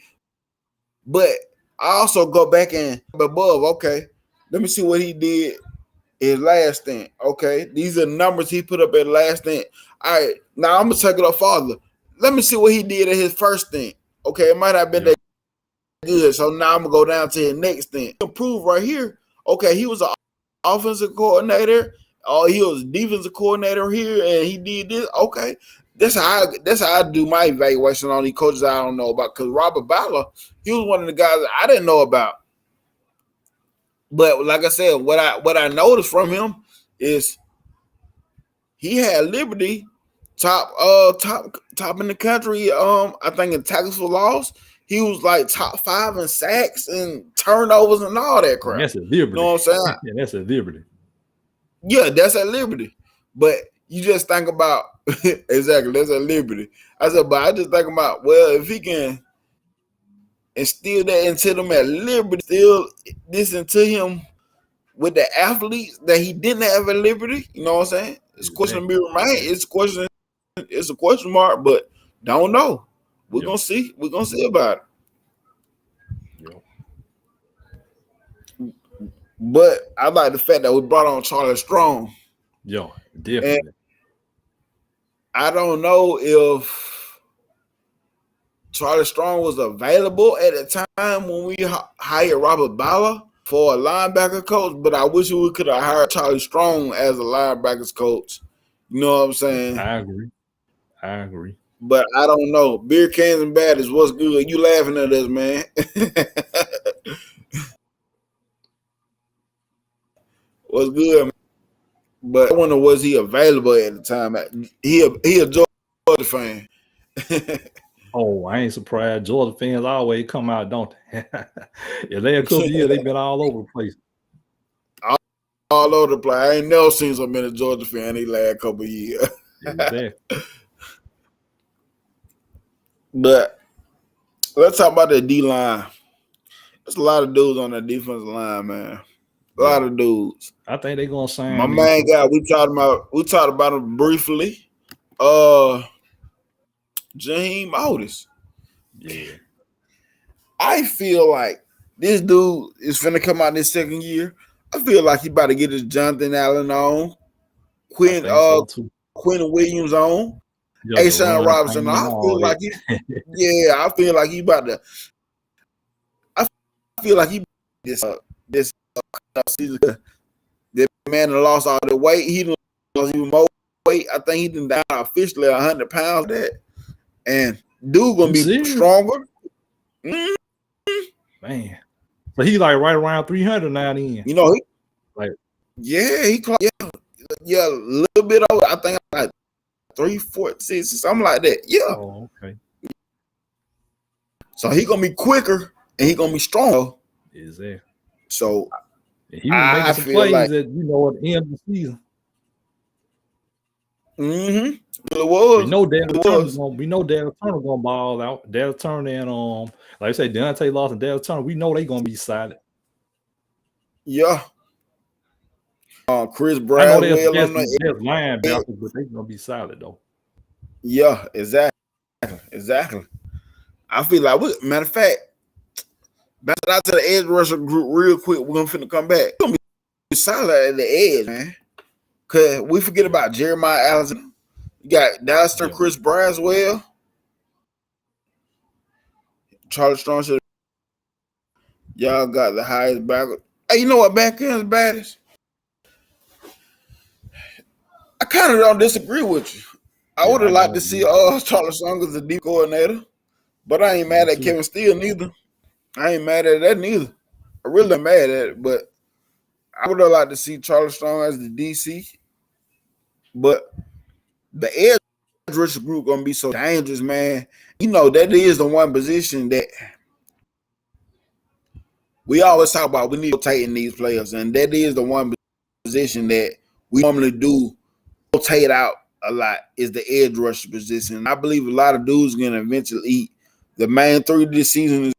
But I also go back and above, okay, let me see what he did his last stint. Okay, these are numbers he put up at last stint. All right, now I'm going to take it up farther. Let me see what he did at his first stint. Okay, it might not have been that good. So now I'm going to go down to his next stint. Improve right here. Okay, he was an offensive coordinator. Oh, he was defensive coordinator here, and he did this. Okay, that's how I do my evaluation on these coaches I don't know about. Because Robert Bala, he was one of the guys that I didn't know about. But like I said, what I noticed from him is he had Liberty top in the country. I think in tackles for loss, he was like top 5 in sacks and turnovers and all that crap. That's at Liberty. You know what I'm saying? Yeah, that's at Liberty. Yeah, that's at Liberty. But you just think about exactly, that's at Liberty. I said, but I just think about, well, if he can instill that into them at Liberty, still listen to him with the athletes that he didn't have at Liberty, you know what I'm saying? It's question to be remain. It's a question mark, but don't know. We're gonna see. We're gonna see about it. Yep. But I like the fact that we brought on Charlie Strong. Yeah, definitely. And I don't know if Charlie Strong was available at the time when we hired Robert Bala for a linebacker coach, but I wish we could have hired Charlie Strong as a linebackers coach. You know what I'm saying? I agree. But I don't know. Beer cans and baddies, what's good? You laughing at us, man? What's good, man? But I wonder, was he available at the time? He a Georgia fan. Oh, I ain't surprised. Georgia fans always come out, don't they? Yeah, they a couple years, they've been all over the place. All over the place. I ain't never seen so many Georgia fans these last couple of years. Exactly. But let's talk about the D-line. There's a lot of dudes on that defensive line, man. A lot of dudes. I think they're gonna sign my main guy. We talked about him briefly. Jaheim Otis. Yeah. I feel like this dude is finna come out this second year. I feel like he about to get his Jonathan Allen on, Quinn Williams on, Ashawn Robinson. I feel like I feel like he about to. I feel like he this season. That man that lost all the weight. He lost even more weight. I think he done down officially 100 pounds. That and dude gonna be stronger. Man, but he like right around 300 now. Then you know he like he a little bit over. I think like 346 something like that. Yeah. Oh, okay. So he gonna be quicker and he gonna be stronger. Is there? So he was making some plays like, at at the end of the season. Mm-hmm. It was. We know Dale Turner gonna ball out. Dale Turner and like I say, Deontay Lawson and Dale Turner. We know they gonna be solid. Yeah. Chris Braswell. I know they're linebackers, but they gonna be solid though. Yeah, exactly. I feel like matter of fact, back out to the edge rusher group real quick. We're gonna come back. We're gonna be solid at the edge, man. Cause we forget about Jeremiah Allison. You got Dallaston, Chris Braswell, Charlie Strong. Y'all got the highest back Hey, you know what back end is baddest? I kind of don't disagree with you. I Yeah, would have I liked to don't. see Charles Song as the D coordinator, but I ain't Me mad at too. Kevin Steele neither. I ain't mad at that neither. I really ain't mad at it, but I would have liked to see Charles Strong as the DC. But the edge rusher group gonna be so dangerous, man. You know that is the one position that we always talk about. We need to rotate in these players, and that is the one position that we normally do rotate out a lot. Is the edge rusher position. I believe a lot of dudes gonna eventually eat. The main three this season is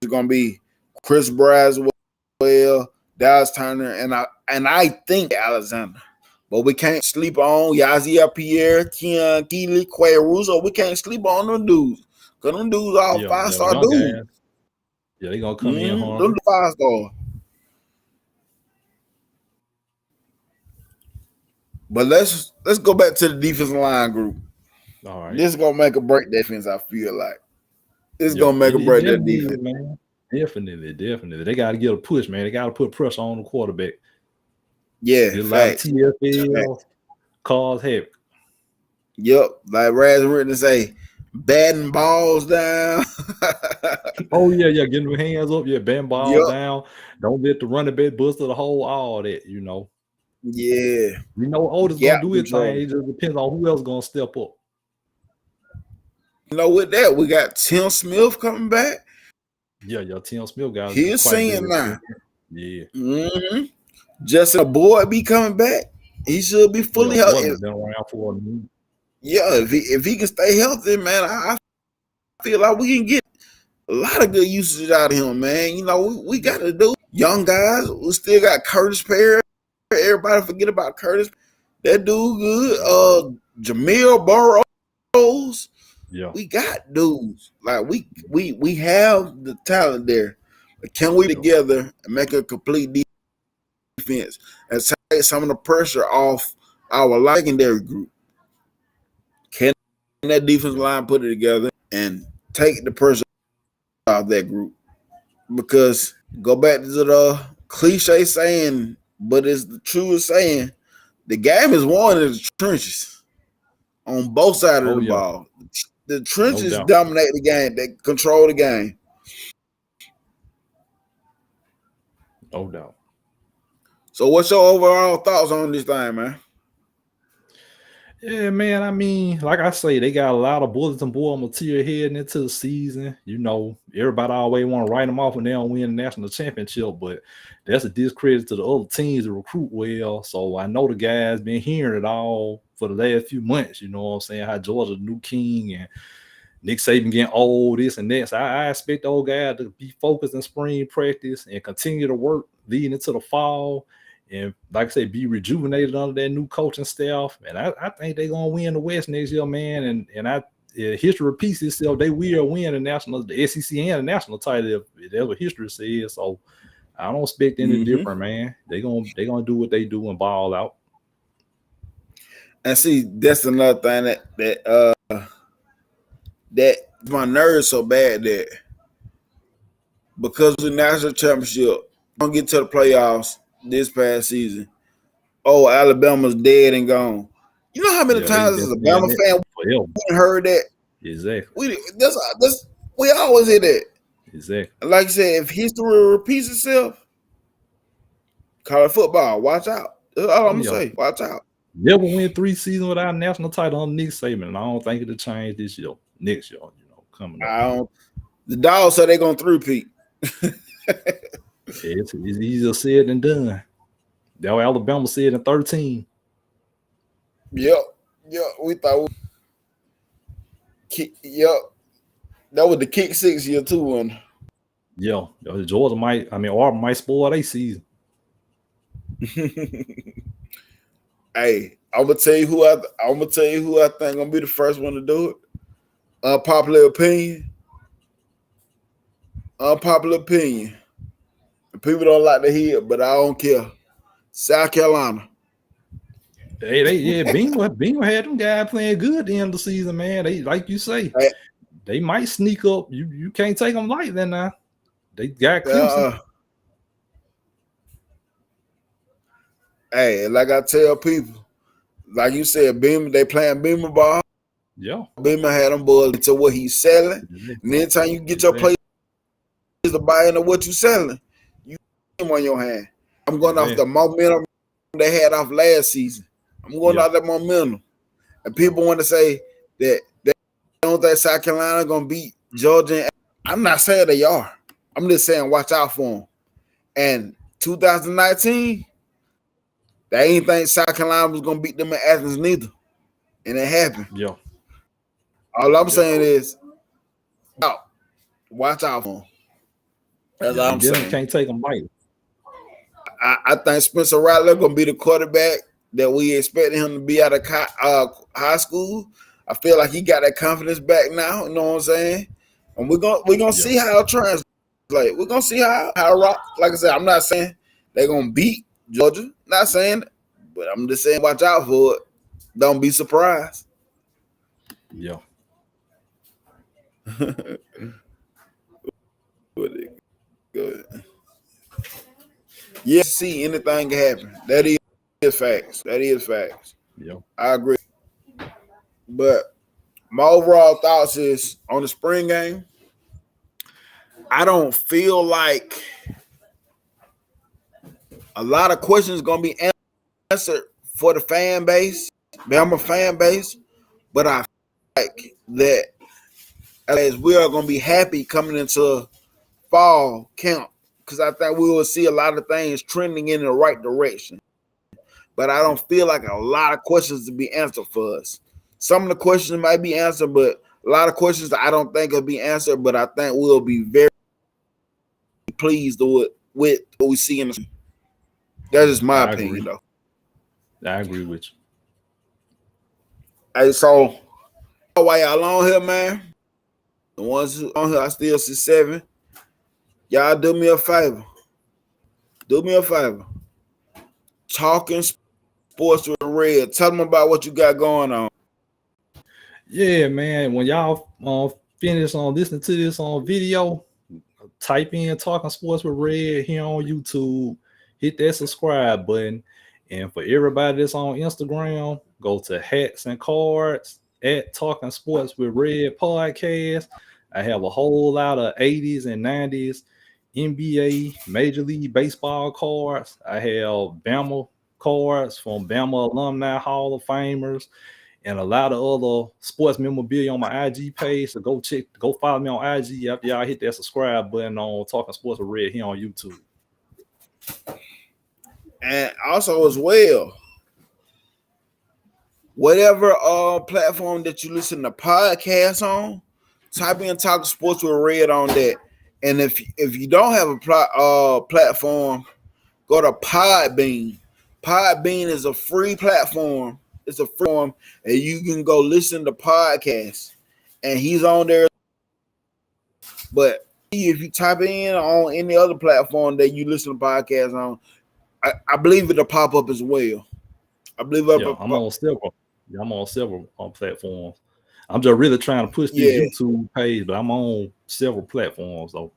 gonna be Chris Braswell, Dallas Turner, and I think Alexander. But we can't sleep on Yazier Pierre, Keon Keeley, Quay Russo. We can't sleep on them dudes. Because them dudes all Yeah, yeah, the five-star young dudes. guys. Yeah, they gonna come in Them hungry. 5-star. But let's go back to the defensive line group. All right. This is gonna make a break defense, I feel like. This is Yeah, gonna make a it break that definitely defense. is, man. Definitely. They got to get a push, man. They got to put pressure on the quarterback. Yeah, Get a lot of facts. TFL, Facts. cause havoc. Yep, like Raz written say, batting balls down. Oh yeah, getting your hands up, bend balls Yep, down. Don't let the running back bust to the hole. All that, yeah. We know Otis Gap gonna do his control. thing. It just depends on who else gonna step up. You know, with that, we got Tim Smith coming back. Yeah, Tim Smith got He's quite a bit saying of now. experience. Yeah, Mm-hmm. Justin Boyd be coming back. He should be fully healthy. Boyd been around for a minute. Yeah, if he can stay healthy, man, I feel like we can get a lot of good usage out of him, man. You know, we got to do young guys. We still got Curtis Perry. Everybody forget about Curtis. That dude good. Jamil Burrows. Yeah, We got dudes. Like we have the talent there. But can we together and make a complete defense and take some of the pressure off our secondary group? Can that defensive line put it together and take the pressure off that group? Because go back to the cliche saying, but it's the truest saying, the game is won in the trenches on both sides of Oh the yeah, ball. The no trenches doubt. dominate the game. They control the game. No doubt. So what's your overall thoughts on this thing, man? Yeah, man. I mean, like I say, they got a lot of bulletin board material heading into the season. Everybody always want to write them off when they don't win the national championship, but that's a discredit to the other teams that recruit well. So I know the guys been hearing it all for the last few months. You know what I'm saying? How Georgia's the new king and Nick Saban getting old, this and that. So I expect those guys to be focused in spring practice and continue to work leading into the fall. And like I said, be rejuvenated under that new coaching staff. And I think they're gonna win the West next year, man. And history repeats itself. They will win the SEC and the national title if that's what history says. So I don't expect any different, man. They're gonna do what they do and ball out. And see, that's another thing that my nerves so bad that because of the national championship, don't get to the playoffs this past season. Oh, Alabama's dead and gone. You know how many times They've as a been saying Bama that fan forever. we heard that? Exactly. We always hear that. Exactly. Like I said, if history repeats itself, college football, watch out. That's all I'm gonna say. Watch out. Never win 3 seasons without a national title on Nick Saban, and I don't think it'll change this year. Next year, coming up. The Dogs say they're gonna three-peat. It's easier said than done. That what Alabama said in 13. Yep. We thought. Yep. That was the kick 6 year too one. Yeah, Georgia Auburn might spoil their season. Hey, I'm gonna tell you who I think gonna be the first one to do it. Unpopular opinion. People don't like to hear it, but I don't care. South Carolina. Bingo had them guys playing good at the end of the season, man. They, like you say, they might sneak up. You can't take them lightly now. They got Clemson. Hey, like I tell people, like you said, Beamer, they playing Beamer ball. Yeah. Beamer had them boys into what he's selling. And anytime you get your players to buy into what you're selling, you get them on your hand. I'm going off the momentum they had off last season. I'm going off that momentum. And people want to say that they don't think South Carolina going to beat Georgia. I'm not saying they are. I'm just saying watch out for them. And 2019, they ain't think South Carolina was going to beat them in Athens neither. And it happened. Yeah. All I'm saying is, watch out for them. That's all I'm saying. Can't take them lightly. I think Spencer Rattler going to be the quarterback that we expected him to be out of high school. I feel like he got that confidence back now. You know what I'm saying? And we're gonna see how it translates. We're gonna see how like I said, I'm not saying they're gonna beat Georgia. Not saying it, but I'm just saying watch out for it. Don't be surprised. Yeah. Good. Yeah, see, anything can happen. That is facts. That is facts. Yeah. I agree. But my overall thoughts is on the spring game, I don't feel like a lot of questions going to be answered for the fan base, Bama fan base, but I feel like that as we are going to be happy coming into fall camp because I think we will see a lot of things trending in the right direction. But I don't feel like a lot of questions to be answered for us. Some of the questions might be answered, but a lot of questions I don't think will be answered, but I think we'll be very pleased with what we see in the. That is my opinion, though. I agree with you. Hey, so while y'all on here, man, the ones who on here, I still see 7. Y'all do me a favor. Talking Sports with Red. Tell them about what you got going on. Yeah, man. When y'all finish on listening to this on video, type in Talking Sports with Red here on YouTube. Hit that subscribe button. And for everybody that's on Instagram, go to Hats and Cards at Talking Sports with Red podcast. I have a whole lot of 80s and 90s NBA, Major League Baseball cards. I have Bama cards from Bama Alumni Hall of Famers and a lot of other sports memorabilia on my IG page. So go follow me on IG after y'all hit that subscribe button on Talking Sports with Red here on YouTube. And also as well, whatever platform that you listen to podcasts on, type in Talking Sports with Red on that. And if you don't have a platform, go to Podbean. Podbean is a free platform. It's a free form, and you can go listen to podcasts. And he's on there. But if you type in on any other platform that you listen to podcasts on, I believe it'll pop up as well. I believe I'm on several. I'm on several platforms. I'm just really trying to push this YouTube page, but I'm on several platforms though.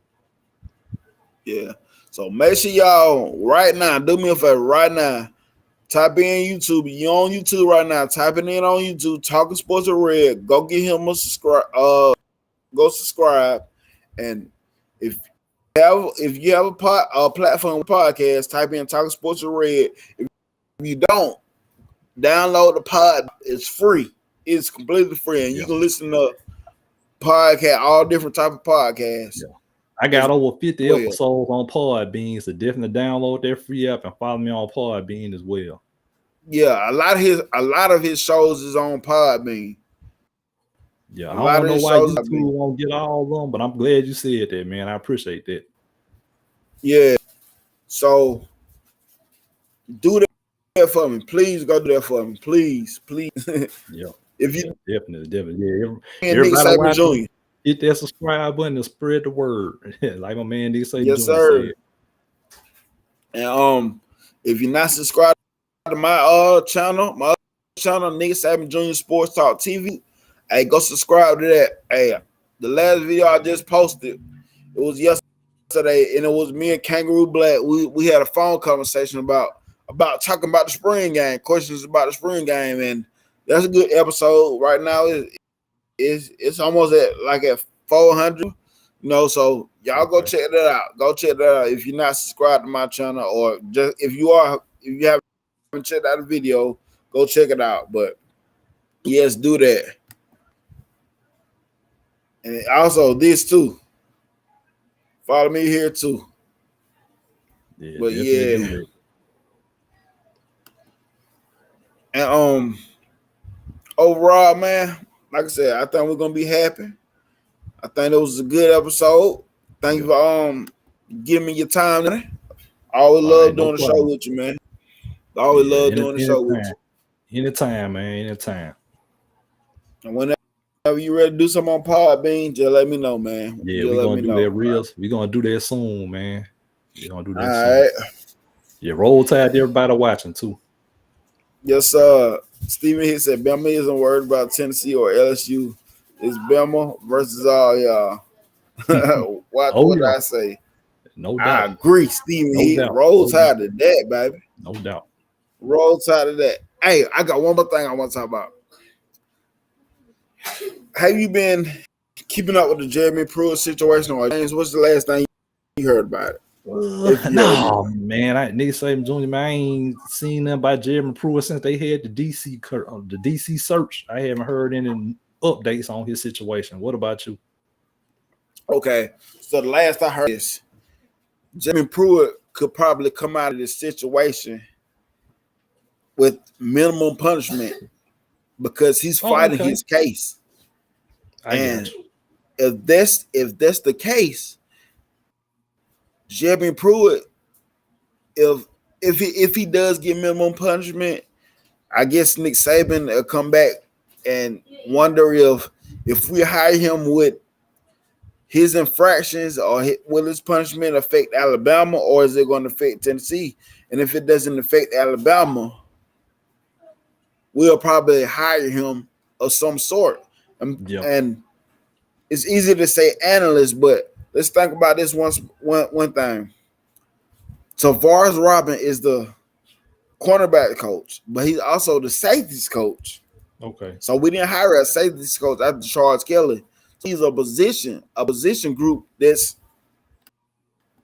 Yeah. So make sure y'all right now, do me a favor right now. Type in YouTube. You're on YouTube right now. Type it in on YouTube. Talking Sports with Red. Go get him a subscribe. Go subscribe. And if you have a platform podcast, type in Talking Sports with Red. If you don't, download the pod. It's free. It's completely free, and you can listen to podcast, all different type of podcasts. Yeah. I got over 50 episodes on Podbean, so definitely download that free app and follow me on Podbean as well. Yeah, a lot of his shows is on Podbean. Yeah, I don't know why YouTube won't get all of them, but I'm glad you said that, man. I appreciate that. Yeah, so do that for me, please. Go do that for me, please. Yeah. If you definitely. Everybody Jr. Hit that subscribe button and spread the word. Like my man D. Say, yes, sir. And if you're not subscribed to my channel, Nick Saban Jr. Sports Talk TV, hey, go subscribe to that. Hey, the last video I just posted, it was yesterday, and it was me and Kangaroo Black. We had a phone conversation about about talking about the spring game, questions about the spring game, and that's a good episode. Right now, it's almost at 400. So y'all go check that out. Go check that out if you're not subscribed to my channel, or just if you haven't checked out the video, go check it out. But yes, do that. And also this too. Follow me here too. Yeah, but yeah. And overall, man, like I said, I think we're gonna be happy. I think it was a good episode. Thank you for giving me your time today. I always love doing the show with you, man. I always love doing the show with you. Anytime, man. Anytime. And whenever you ready to do something on Podbean, just let me know, man. Yeah, we're gonna do that real. We're gonna do that soon, man. We're gonna do that soon. All right. Yeah, roll tide to everybody watching too. Yes, Stephen here said Bama isn't worried about Tennessee or LSU. It's Bama versus all y'all. Watch what I say. No doubt. I agree, Stephen. Roll tide to that, baby. No doubt. Roll tide to that. Hey, I got one more thing I want to talk about. Have you been keeping up with the Jeremy Pruitt situation, or James? What's the last thing you heard about it? No, man. Nick Saban Jr., man, I ain't seen them by Jeremy Pruitt since they had the DC search. I haven't heard any updates on his situation. What about you? Okay, so the last I heard is Jeremy Pruitt could probably come out of this situation with minimum punishment because he's fighting his case. And if that's the case, Jeremy Pruitt, if he does get minimum punishment, I guess Nick Saban will come back and wonder if we hire him with his infractions or will his punishment affect Alabama, or is it going to affect Tennessee? And if it doesn't affect Alabama, we'll probably hire him of some sort. And it's easy to say analyst, but let's think about this one thing. So Vars Robin is the cornerback coach, but he's also the safeties coach. Okay. So we didn't hire a safeties coach after Charles Kelly. So he's a position group that's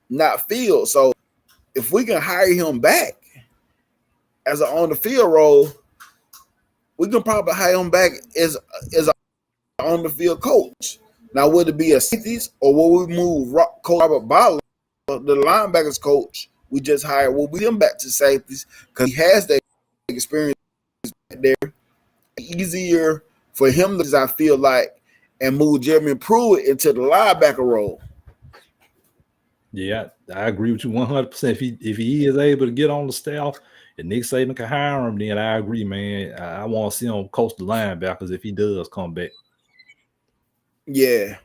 not filled. So if we can hire him back as an on the field role, we can probably hire him back as an on the field coach. Now, would it be a safeties, or will we move Coach Robert Ballard, the linebackers coach we just hired? We'll bring him back to safeties because he has that experience there. Easier for him, as I feel like, and move Jeremy Pruitt into the linebacker role. Yeah, I agree with you 100%. If he is able to get on the staff and Nick Saban can hire him, then I agree, man. I want to see him coach the linebackers if he does come back. Yeah.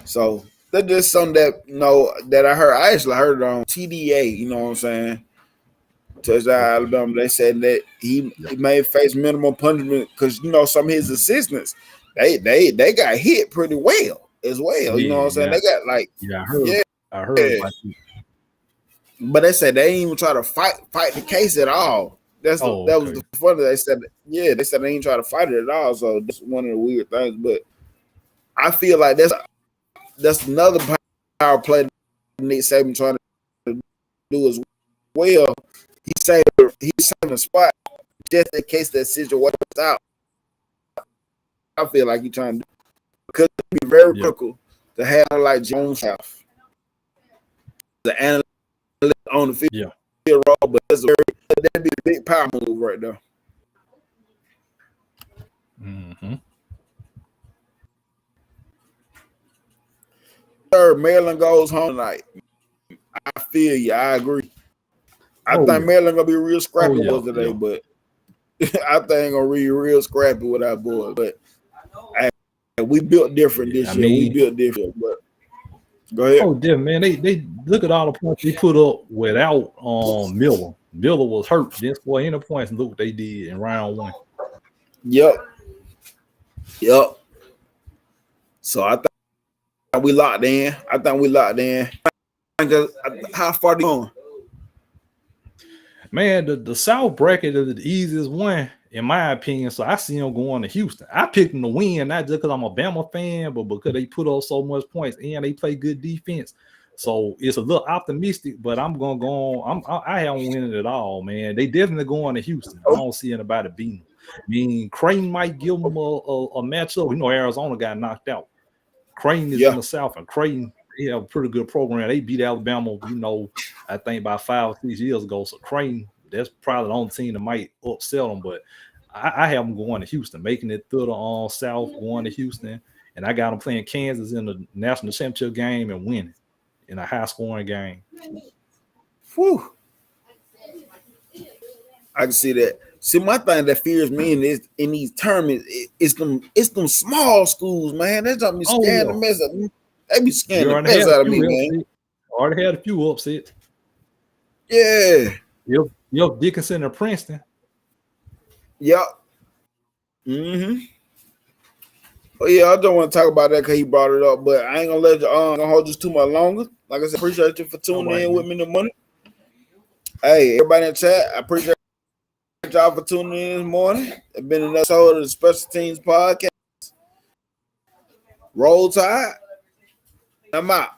So that's just something that I heard. I actually heard it on TDA. You know what I'm saying? Touchdown Alabama. They said that he may face minimum punishment because some of his assistants they got hit pretty well as well. You know what I'm saying? They got I heard. About you. But they said they didn't even try to fight the case at all. That was the funny. They said they didn't try to fight it at all. So that's one of the weird things. But I feel like that's another power play that Nick Saban trying to do as well. He's saving the spot just in case that situation works out. I feel like he's trying to do, because it'd be very critical to have like Jones have the analyst on the field role, but that'd be a big power move right there. Mm-hmm. Third, Maryland goes home tonight. I feel you. I agree. I think Maryland gonna be real scrappy today, but I think gonna be real scrappy with our boys. But we built different this year. We built different. But go ahead. Oh, yeah, man. They look at all the points they put up without Miller. Miller was hurt. Didn't score any points. Look what they did in round one. Yep. So I think we locked in. How far are they going? Man, the South bracket is the easiest one, in my opinion. So I see them going to Houston. I picked them to win, not just because I'm a Bama fan, but because they put up so much points and they play good defense. So it's a little optimistic, but I'm gonna go on. I haven't winning it all, man. They definitely going to Houston. I don't see anybody beating them. I mean, Creighton might give them a matchup. You know, Arizona got knocked out. Creighton is in the South, and Creighton, they have a pretty good program. They beat Alabama, you know, I think about 5 or 6 years ago. So Creighton, that's probably the only team that might upsell them. But I have them going to Houston, making it through the South, going to Houston, and I got them playing Kansas in the national championship game and winning in a high-scoring game. Whew. I can see that. See, my thing that fears me in these tournaments, it's them small schools, man. They just be scaring the mess out of me. They be scaring the mess out of me, man. Already had a few upsets. Yeah. Yep, Dickinson or Princeton. Yep. Mm-hmm. Oh yeah, I don't want to talk about that because he brought it up, but I ain't gonna let you gonna hold this too much longer. Like I said, appreciate you for tuning in with me in the morning. Hey, everybody in the chat, I appreciate y'all for tuning in this morning. It's been another episode of the Special Teams Podcast. Roll Tide. I'm out.